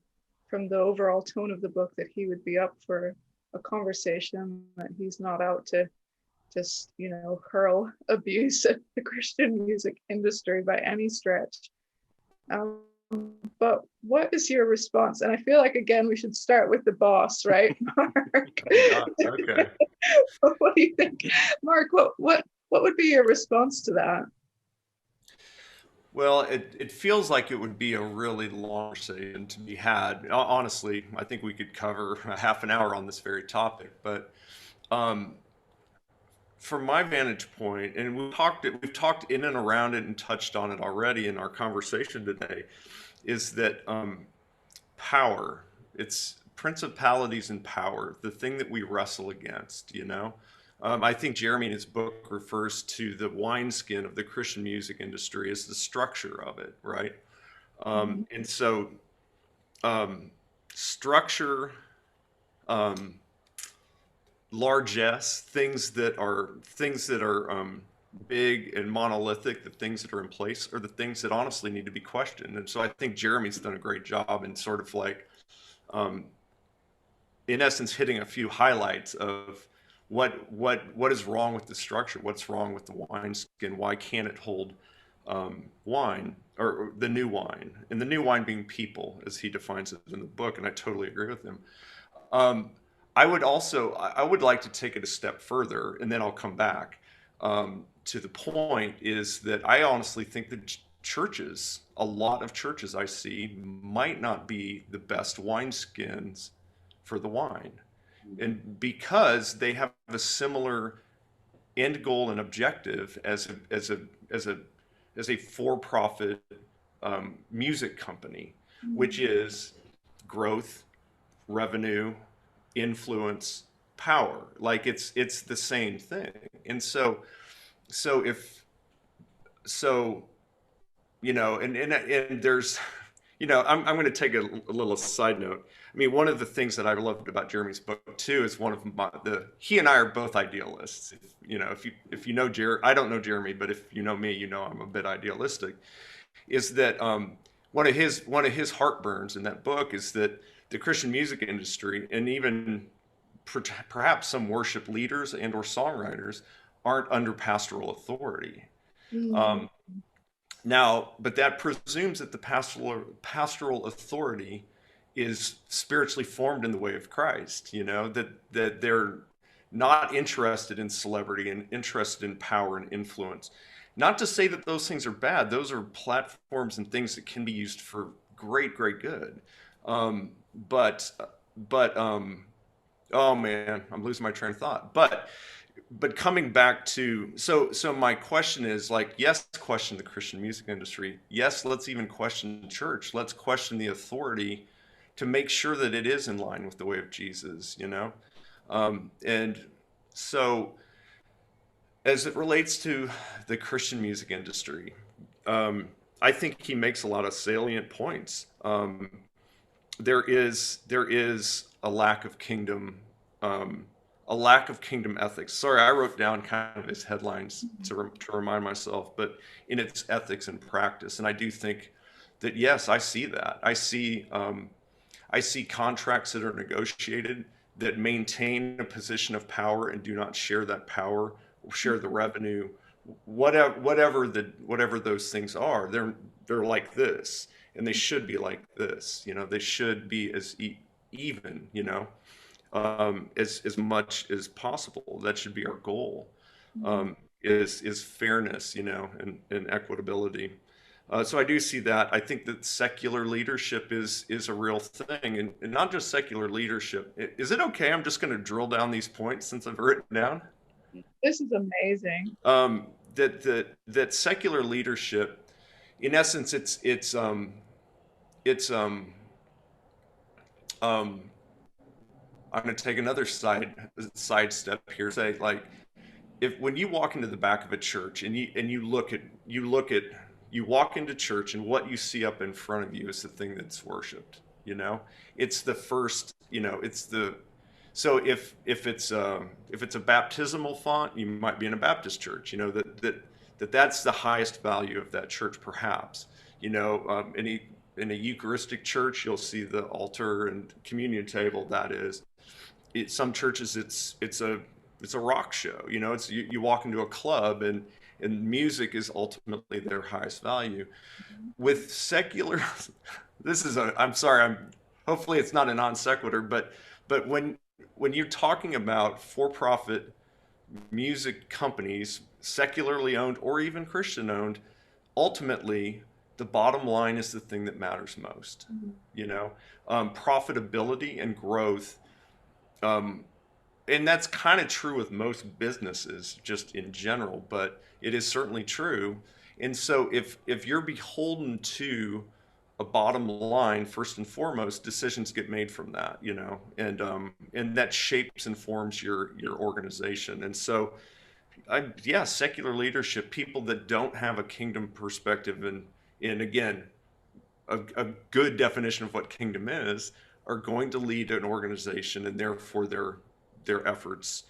A: from the overall tone of the book that he would be up for a conversation, that he's not out to just, hurl abuse at the Christian music industry by any stretch. But what is your response? And I feel like, again, we should start with the boss, right, Mark?
B: Okay.
A: What do you think? Mark, what would be your response to that?
B: Well, it feels like it would be a really long conversation to be had. Honestly, I think we could cover a half an hour on this very topic. But from my vantage point, and we've talked in and around it and touched on it already in our conversation today, is that power, it's principalities and power, the thing that we wrestle against, you know. I think Jeremy in his book refers to the wineskin of the Christian music industry as the structure of it, right? And so structure, um, largesse, things that are big and monolithic, the things that are in place, are the things that honestly need to be questioned. And so I think Jeremy's done a great job in sort of like, um, in essence, hitting a few highlights of what is wrong with the structure, what's wrong with the wineskin, why can't it hold wine or the new wine, and the new wine being people, as he defines it in the book, and I totally agree with him. Um, I would like to take it a step further, and then I'll come back to the point is that I honestly think that churches, a lot of churches I see, might not be the best wineskins for the wine. And because they have a similar end goal and objective as a for-profit music company, which is growth, revenue, influence, power. Like it's the same thing. And so if so and there's I'm going to take a little side note. I mean, one of the things that I loved about Jeremy's book too is one of the he and I are both idealists. If you know Jeremy, I don't know Jeremy, but if you know me, you know I'm a bit idealistic. Is that one of his heartburns in that book is that the Christian music industry and even perhaps some worship leaders and or songwriters aren't under pastoral authority. Um, Now, but that presumes that the pastoral authority is spiritually formed in the way of Christ, that they're not interested in celebrity and interested in power and influence. Not to say that those things are bad. Those are platforms and things that can be used for great, great good. Um, but, but, oh man, I'm losing my train of thought. But coming back to so my question is like, yes, question the Christian music industry. Yes, let's even question church. Let's question the authority to make sure that it is in line with the way of Jesus. And so as it relates to the Christian music industry, I think he makes a lot of salient points. There is um, a lack of kingdom ethics. Sorry, I wrote down kind of his headlines to remind myself, but in its ethics and practice. And I do think that yes, I see that. I see contracts that are negotiated that maintain a position of power and do not share that power, share the revenue, whatever those things are. They're like this, and they should be like this. They should be as even. As much as possible. That should be our goal. Is fairness, and equitability. So I do see that. I think that secular leadership is a real thing, and not just secular leadership. Is it okay? I'm just going to drill down these points since I've written down.
A: This is amazing.
B: That secular leadership, in essence, it's I'm going to take another side step here. Say like, if when you walk into the back of a church and you walk into church and what you see up in front of you is the thing that's worshipped. It's the first. It's the so if it's a baptismal font, you might be in a Baptist church. That's the highest value of that church, perhaps. In a Eucharistic church, you'll see the altar and communion table. That is. Some churches it's a rock show. It's you walk into a club and music is ultimately their highest value. With secular, I'm sorry, hopefully it's not a non sequitur, but when you're talking about for-profit music companies, secularly owned or even Christian owned, ultimately the bottom line is the thing that matters most. Profitability and growth, um, and that's kind of true with most businesses just in general, but it is certainly true. And so if you're beholden to a bottom line, first and foremost, decisions get made from that, and that shapes and forms your organization. And so yeah, secular leadership, people that don't have a kingdom perspective, and again, a good definition of what kingdom is, are going to lead an organization and therefore their efforts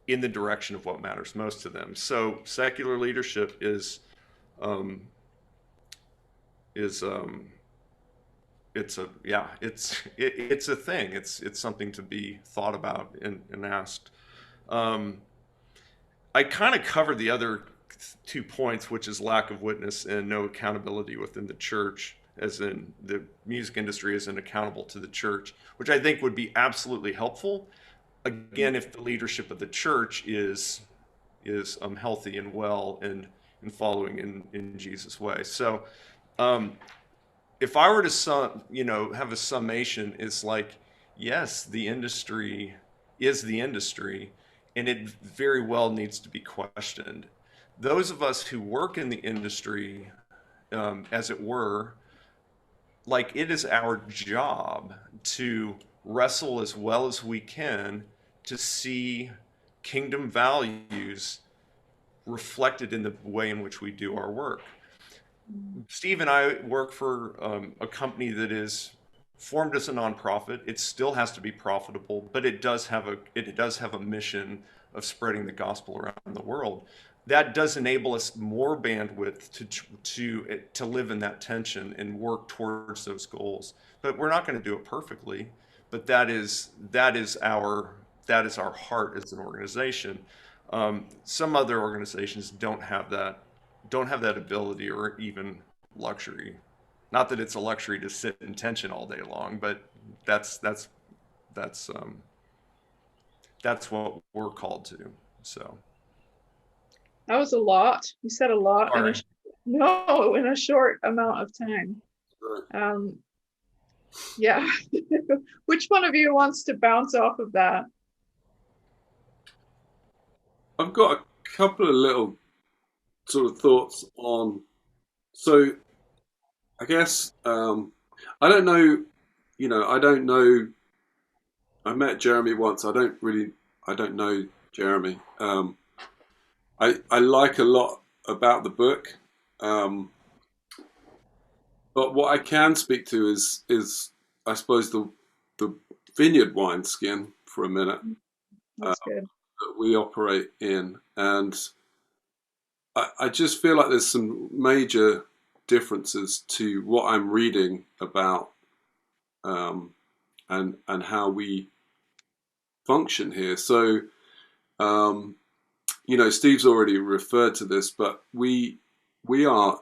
B: in the direction of what matters most to them. So secular leadership um, is it's a thing. It's something to be thought about and asked. Um, I kind of covered the other 2 points, which is lack of witness and no accountability within the church, as in the music industry isn't accountable to the church, which I think would be absolutely helpful. Again, if the leadership of the church is healthy and well and following in Jesus' way. So, um, if I were to have a summation, it's like, yes, the industry is the industry, and it very well needs to be questioned. Those of us who work in the industry, as it were, like it is our job to wrestle as well as we can to see kingdom values reflected in the way in which we do our work. Steve and I work for a company that is formed as a nonprofit. It still has to be profitable, but it does have a mission of spreading the gospel around the world. That does enable us more bandwidth to live in that tension and work towards those goals. But we're not going to do it perfectly. But that is our heart as an organization. Some other organizations don't have that ability or even luxury. Not that it's a luxury to sit in tension all day long, but that's that's um, that's what we're called to. So
A: That was a lot. You said a lot
B: sorry.
A: no, in a short amount of time. Um, yeah. Which one of you wants to bounce off of that?
D: I've got a couple of little sort of thoughts on. So I guess I don't know. I don't know. I met Jeremy once. I don't know Jeremy. I like a lot about the book, um, but what I can speak to is I suppose the vineyard wineskin for a minute
A: That's good.
D: that we operate in, and I just feel like there's some major differences to what I'm reading about um, and how we function here. So um, Steve's already referred to this, but we are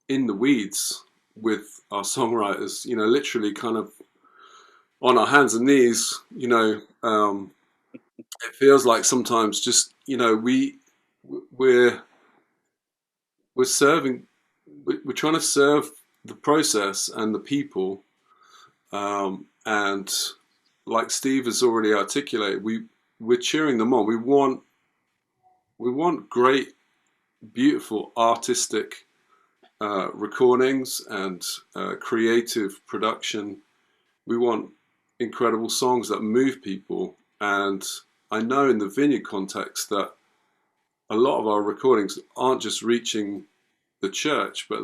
D: in the weeds with our songwriters. Literally kind of on our hands and knees. It feels like sometimes just we're serving. We're trying to serve the process and the people, and like Steve has already articulated, we're cheering them on. We want great, beautiful, artistic recordings and creative production. We want incredible songs that move people. And I know in the Vineyard context that a lot of our recordings aren't just reaching the church, but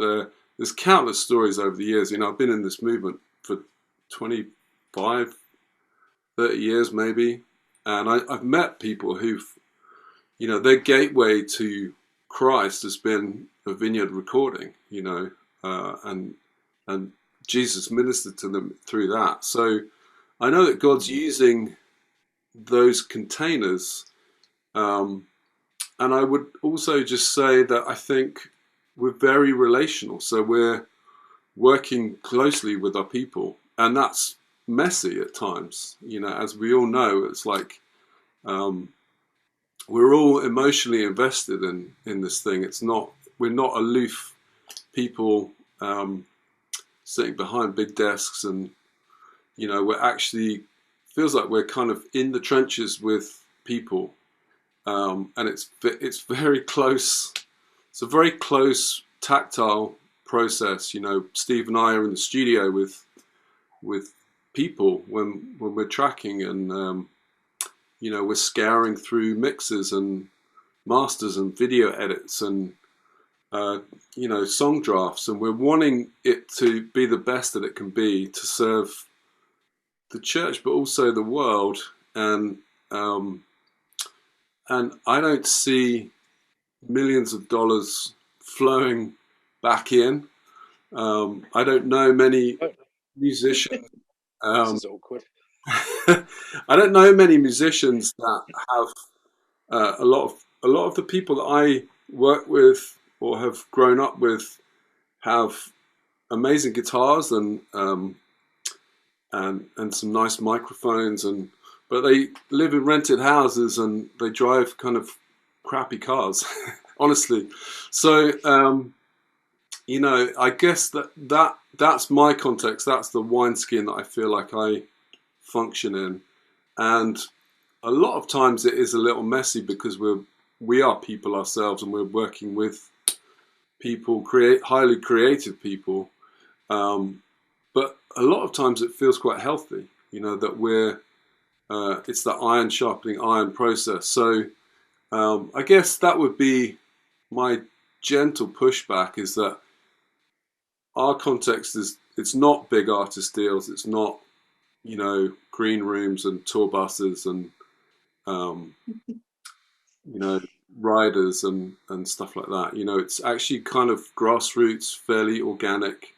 D: there's countless stories over the years. I've been in this movement for 25, 30 years maybe, and I've met people who've, their gateway to Christ has been a Vineyard recording, and Jesus ministered to them through that. So I know that God's using those containers, and I would also just say that I think we're very relational. So we're working closely with our people, and that's messy at times. As we all know, it's like we're all emotionally invested in this thing. We're not aloof people sitting behind big desks, and we're actually feels like we're kind of in the trenches with people, and it's very close. It's a very close tactile process. You know, Steve and I are in the studio with people when we're tracking, and you know, we're scouring through mixes and masters and video edits and you know, song drafts, and we're wanting it to be the best that it can be to serve the church, but also the world. And I don't see millions of dollars flowing back in. I don't know many musicians.
C: This is awkward.
D: I don't know many musicians that have a lot of the people that I work with or have grown up with have amazing guitars and some nice microphones, but they live in rented houses and they drive kind of crappy cars, honestly. So you know, I guess that's my context. That's the wineskin that I feel like I function in, and a lot of times it is a little messy because we are people ourselves, and we're working with people, highly creative people, but a lot of times it feels quite healthy, you know, that it's the iron sharpening iron process. So I guess that would be my gentle pushback, is that our context it's not big artist deals, it's not, you know, green rooms and tour buses and you know, riders and stuff like that. You know, it's actually kind of grassroots, fairly organic,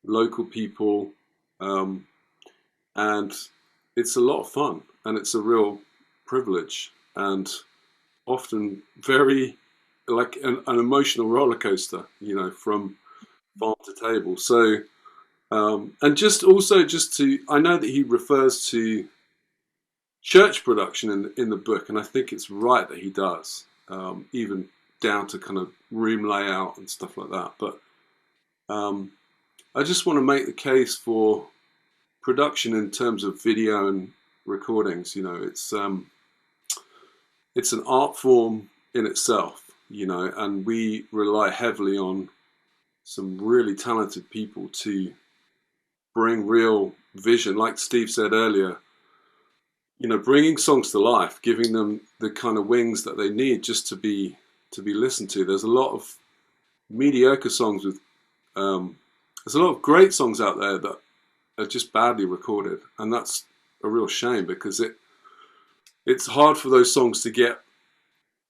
D: local people, and it's a lot of fun, and it's a real privilege, and often very like an emotional roller coaster, you know, from farm to table. So and just to, I know that he refers to church production in the book, and I think it's right that he does, even down to kind of room layout and stuff like that. But I just want to make the case for production in terms of video and recordings. You know, it's an art form in itself, you know, and we rely heavily on some really talented people to bring real vision, like Steve said earlier, you know, bringing songs to life, giving them the kind of wings that they need just to be listened to. There's a lot of mediocre songs with there's a lot of great songs out there that are just badly recorded, and that's a real shame, because it's hard for those songs to get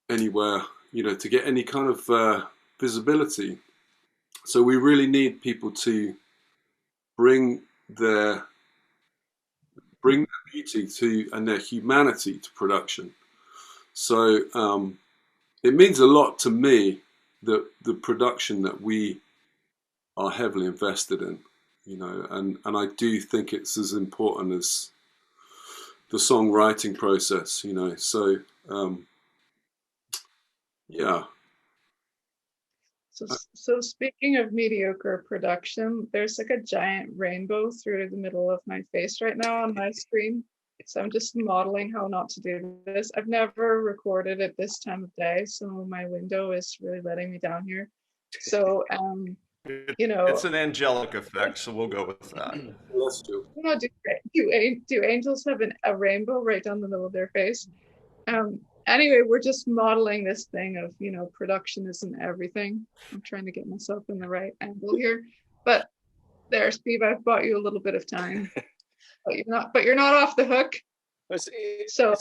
D: anywhere, you know, to get any kind of visibility. So we really need people to bring their beauty to and their humanity to production. So it means a lot to me that the production that we are heavily invested in, you know, and I do think it's as important as the songwriting process, you know. So yeah.
A: So speaking of mediocre production, there's like a giant rainbow through the middle of my face right now on my screen. So I'm just modeling how not to do this. I've never recorded at this time of day, so my window is really letting me down here. So you know,
B: it's an angelic effect, so we'll go with that.
D: Let's do.
A: No, do angels have a rainbow right down the middle of their face? Anyway, we're just modeling this thing of, you know, production isn't everything. I'm trying to get myself in the right angle here, but there, Steve, I've bought you a little bit of time, but you're not off the hook.
C: It's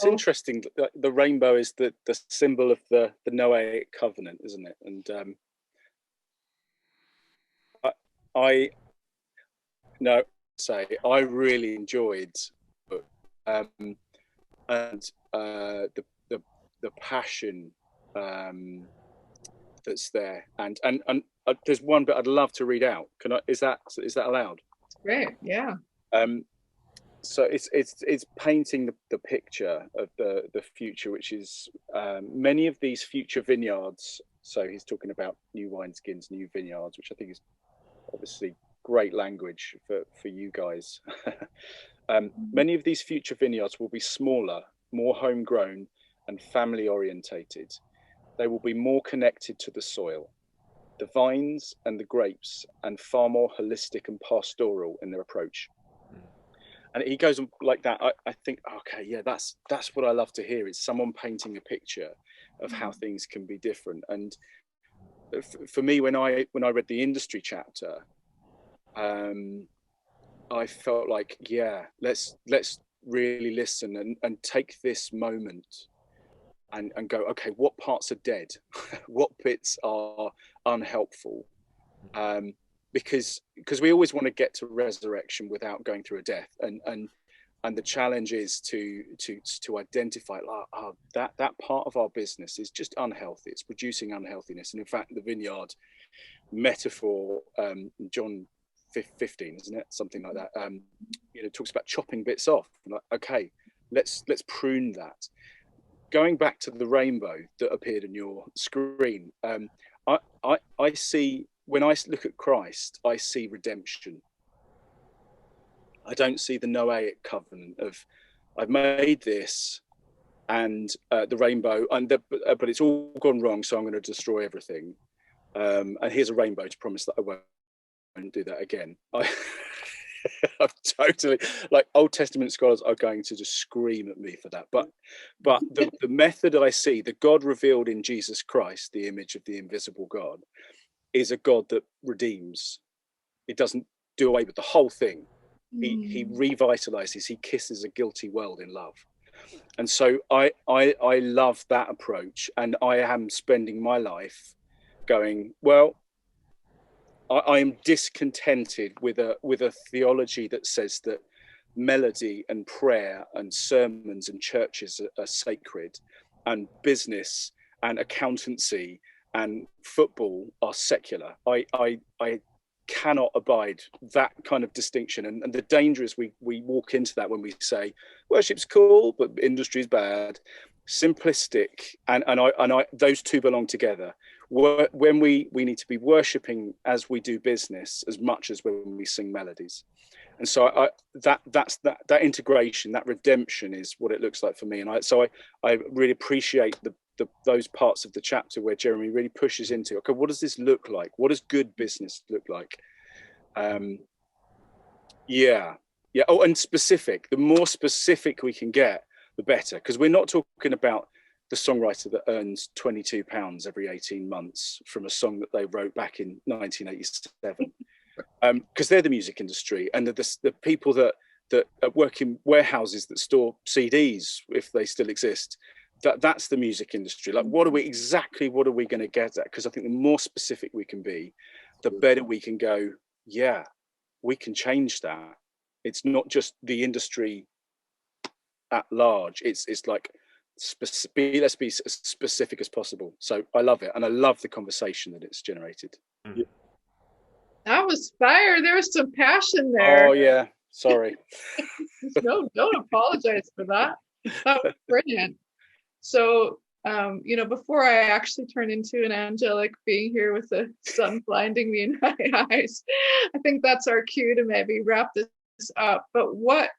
C: interesting. The rainbow is the symbol of the Noahic covenant, isn't it? And I really enjoyed and the passion that's there, and there's one bit I'd love to read out. Is that allowed?
A: Great, yeah.
C: So it's painting the picture of the future, which is many of these future vineyards. So he's talking about new wineskins, new vineyards, which I think is obviously great language for you guys. Many of these future vineyards will be smaller, more homegrown, and family orientated. They will be more connected to the soil, the vines and the grapes, and far more holistic and pastoral in their approach. And he goes on like that. I think, okay, yeah, that's what I love to hear, is someone painting a picture of how things can be different. And for me, when I read the industry chapter, I felt like, yeah, let's really listen and take this moment and go, okay, what parts are dead? What bits are unhelpful? Because we always want to get to resurrection without going through a death, and the challenge is to identify, that part of our business is just unhealthy. It's producing unhealthiness. And in fact, the vineyard metaphor, John 15, isn't it, something like that, talks about chopping bits off. Like, okay, let's prune that. Going back to the rainbow that appeared on your screen, I see, when I look at Christ, I see redemption. I don't see the Noahic covenant of, I've made this and the rainbow, but it's all gone wrong, so I'm going to destroy everything. And here's a rainbow to promise that I won't do that again. I'm totally, like, Old Testament scholars are going to just scream at me for that. But the method I see, the God revealed in Jesus Christ, the image of the invisible God, is a God that redeems. It doesn't do away with the whole thing. He revitalizes, he kisses a guilty world in love. And so I love that approach. And I am spending my life going, well, I am discontented with a theology that says that melody and prayer and sermons and churches are sacred, and business and accountancy and football are secular. I cannot abide that kind of distinction, and the danger is we walk into that when we say worship's cool but industry's bad. Simplistic, and I those two belong together. When we need to be worshipping as we do business as much as when we sing melodies. And so that integration, that redemption is what it looks like for me. And I really appreciate those parts of the chapter where Jeremy really pushes into, okay, what does this look like? What does good business look like? Yeah. Oh, and specific. The more specific we can get, the better, because we're not talking about the songwriter that earns £22 every 18 months from a song that they wrote back in 1987, because they're the music industry, and the people that work in warehouses that store CDs, if they still exist. That's the music industry. Like, what are we going to get at? Because I think the more specific we can be, the better we can go, yeah, we can change that. It's not just the industry at large. It's like, let's be as specific as possible. So I love it, and I love the conversation that it's generated.
A: That was fire. There was some passion there.
C: Oh yeah, sorry.
A: No, don't apologize for that. That was brilliant. So before I actually turn into an angelic being here with the sun blinding me in my eyes, I think that's our cue to maybe wrap this up. But what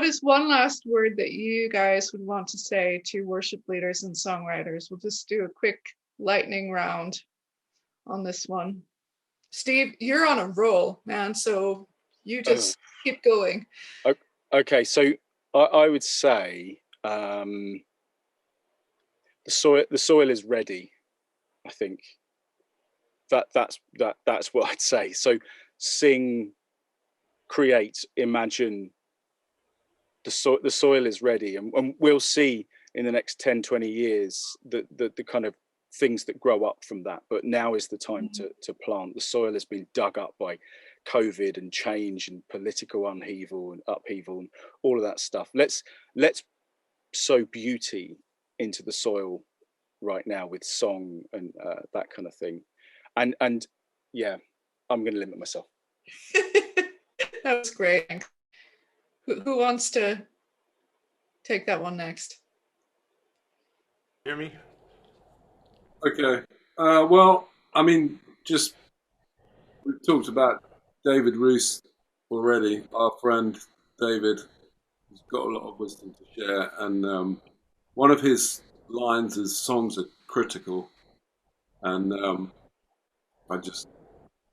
A: is one last word that you guys would want to say to worship leaders and songwriters? We'll just do a quick lightning round on this one. Steve, you're on a roll, man, so you just keep going.
C: Okay, so I would say the soil is ready. I think that's what I'd say. So sing, create, imagine. The soil is ready, and we'll see in the next 10, 20 years the kind of things that grow up from that. But now is the time to plant. The soil has been dug up by COVID and change and political upheaval and all of that stuff. Let's sow beauty into the soil right now with song and that kind of thing. And yeah, I'm going to limit myself.
A: That was great. Who wants to take that one next?
B: Hear me?
D: Okay. Well, I mean, just we've talked about David Roos already. Our friend David has got a lot of wisdom to share, and one of his lines as songs are critical, and I just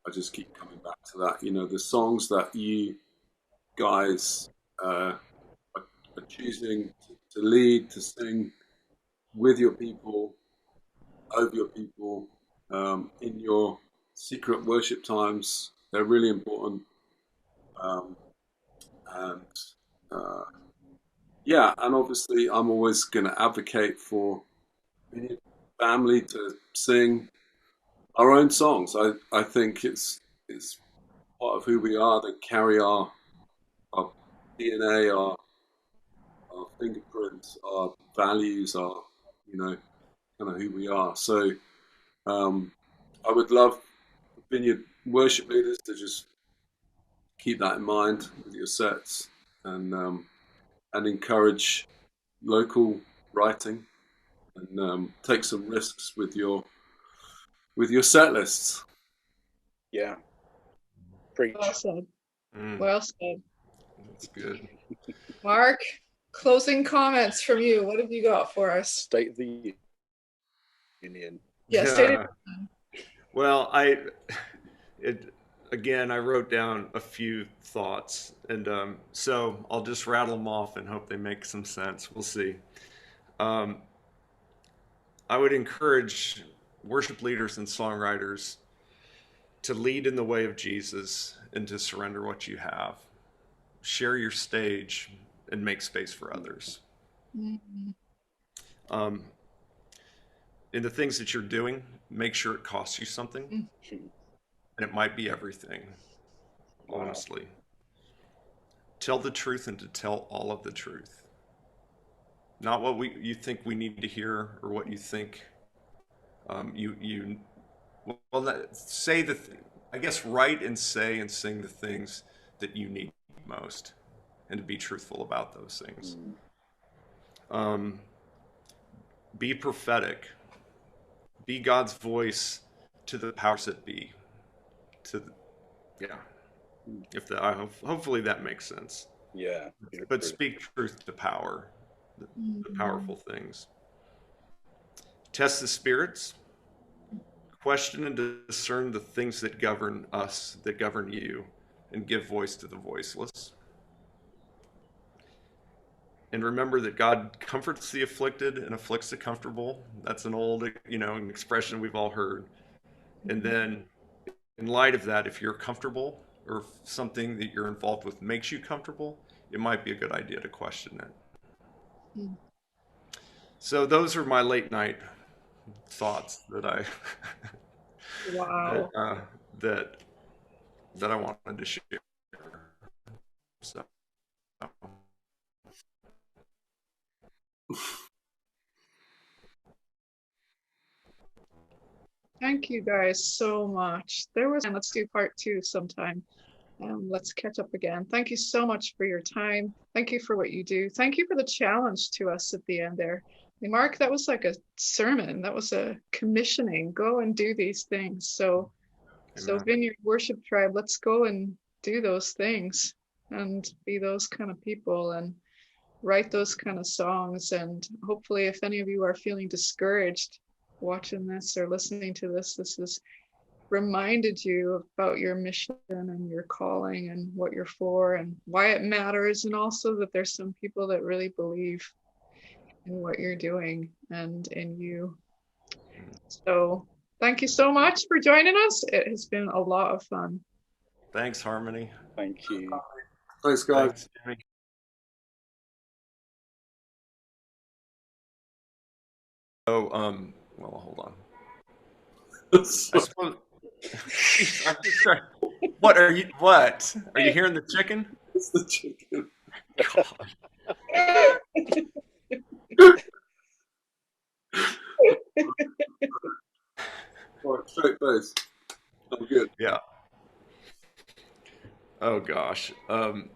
D: I just keep coming back to that. You know, the songs that you guys are choosing to lead, to sing with your people, over your people, in your secret worship times. They're really important. Um, and uh, yeah, and obviously, I'm always going to advocate for any family to sing our own songs. I think it's part of who we are that carry our DNA, our fingerprints, our values, our, you know, kind of who we are. So um, I would love Vineyard worship leaders to just keep that in mind with your sets, and encourage local writing, and take some risks with your set lists.
C: Yeah, preach.
A: Well said.
B: Mm,
A: Well said.
B: that's good.
A: Mark, closing comments from you. What have you got for us?
C: State of the Union.
A: Yeah, state
B: Yeah. Well, again, I wrote down a few thoughts, and so I'll just rattle them off and hope they make some sense. We'll see. Um, I would encourage worship leaders and songwriters to lead in the way of Jesus and to surrender what you have. Share your stage and make space for others.
A: Mm-hmm.
B: In the things that you're doing, make sure it costs you something,
C: Mm-hmm.
B: and it might be everything,
C: Wow.
B: honestly. Tell the truth and to tell all of the truth. Not what you think we need to hear or what you think you well say I guess write and say and sing the things that you need most, and to be truthful about those things. Be prophetic. Be God's voice to the powers that be. Yeah. If that, hopefully that makes sense.
C: Yeah.
B: But speak truth to power, the powerful things. Test the spirits. Question and discern the things that govern us, that govern you, and give voice to the voiceless. And remember that God comforts the afflicted and afflicts the comfortable. That's an old, an expression we've all heard. And then, in light of that, if you're comfortable or if something that you're involved with makes you comfortable, it might be a good idea to question it.
A: Mm.
B: So those are my late night thoughts that I
A: Wow.
B: that I wanted to share. So.
A: Thank you guys so much. And let's do part 2 sometime. Let's catch up again. Thank you so much for your time. Thank you for what you do. Thank you for the challenge to us at the end there. Mark, that was like a sermon. That was a commissioning. Go and do these things. So Vineyard Worship Tribe, let's go and do those things and be those kind of people and write those kind of songs. And hopefully, if any of you are feeling discouraged watching this or listening to this, this has reminded you about your mission and your calling and what you're for and why it matters, and also that there's some people that really believe in what you're doing and in you. So thank you so much for joining us. It has been a lot of fun.
B: Thanks, Harmony.
C: Thank you.
D: Thanks, guys.
B: Thanks, Jimmy. Oh, well, hold on. I suppose. I'm just trying. What are you? What are you hearing? The chicken?
D: It's the chicken. Right, straight face. I'm good.
B: Yeah. Oh gosh.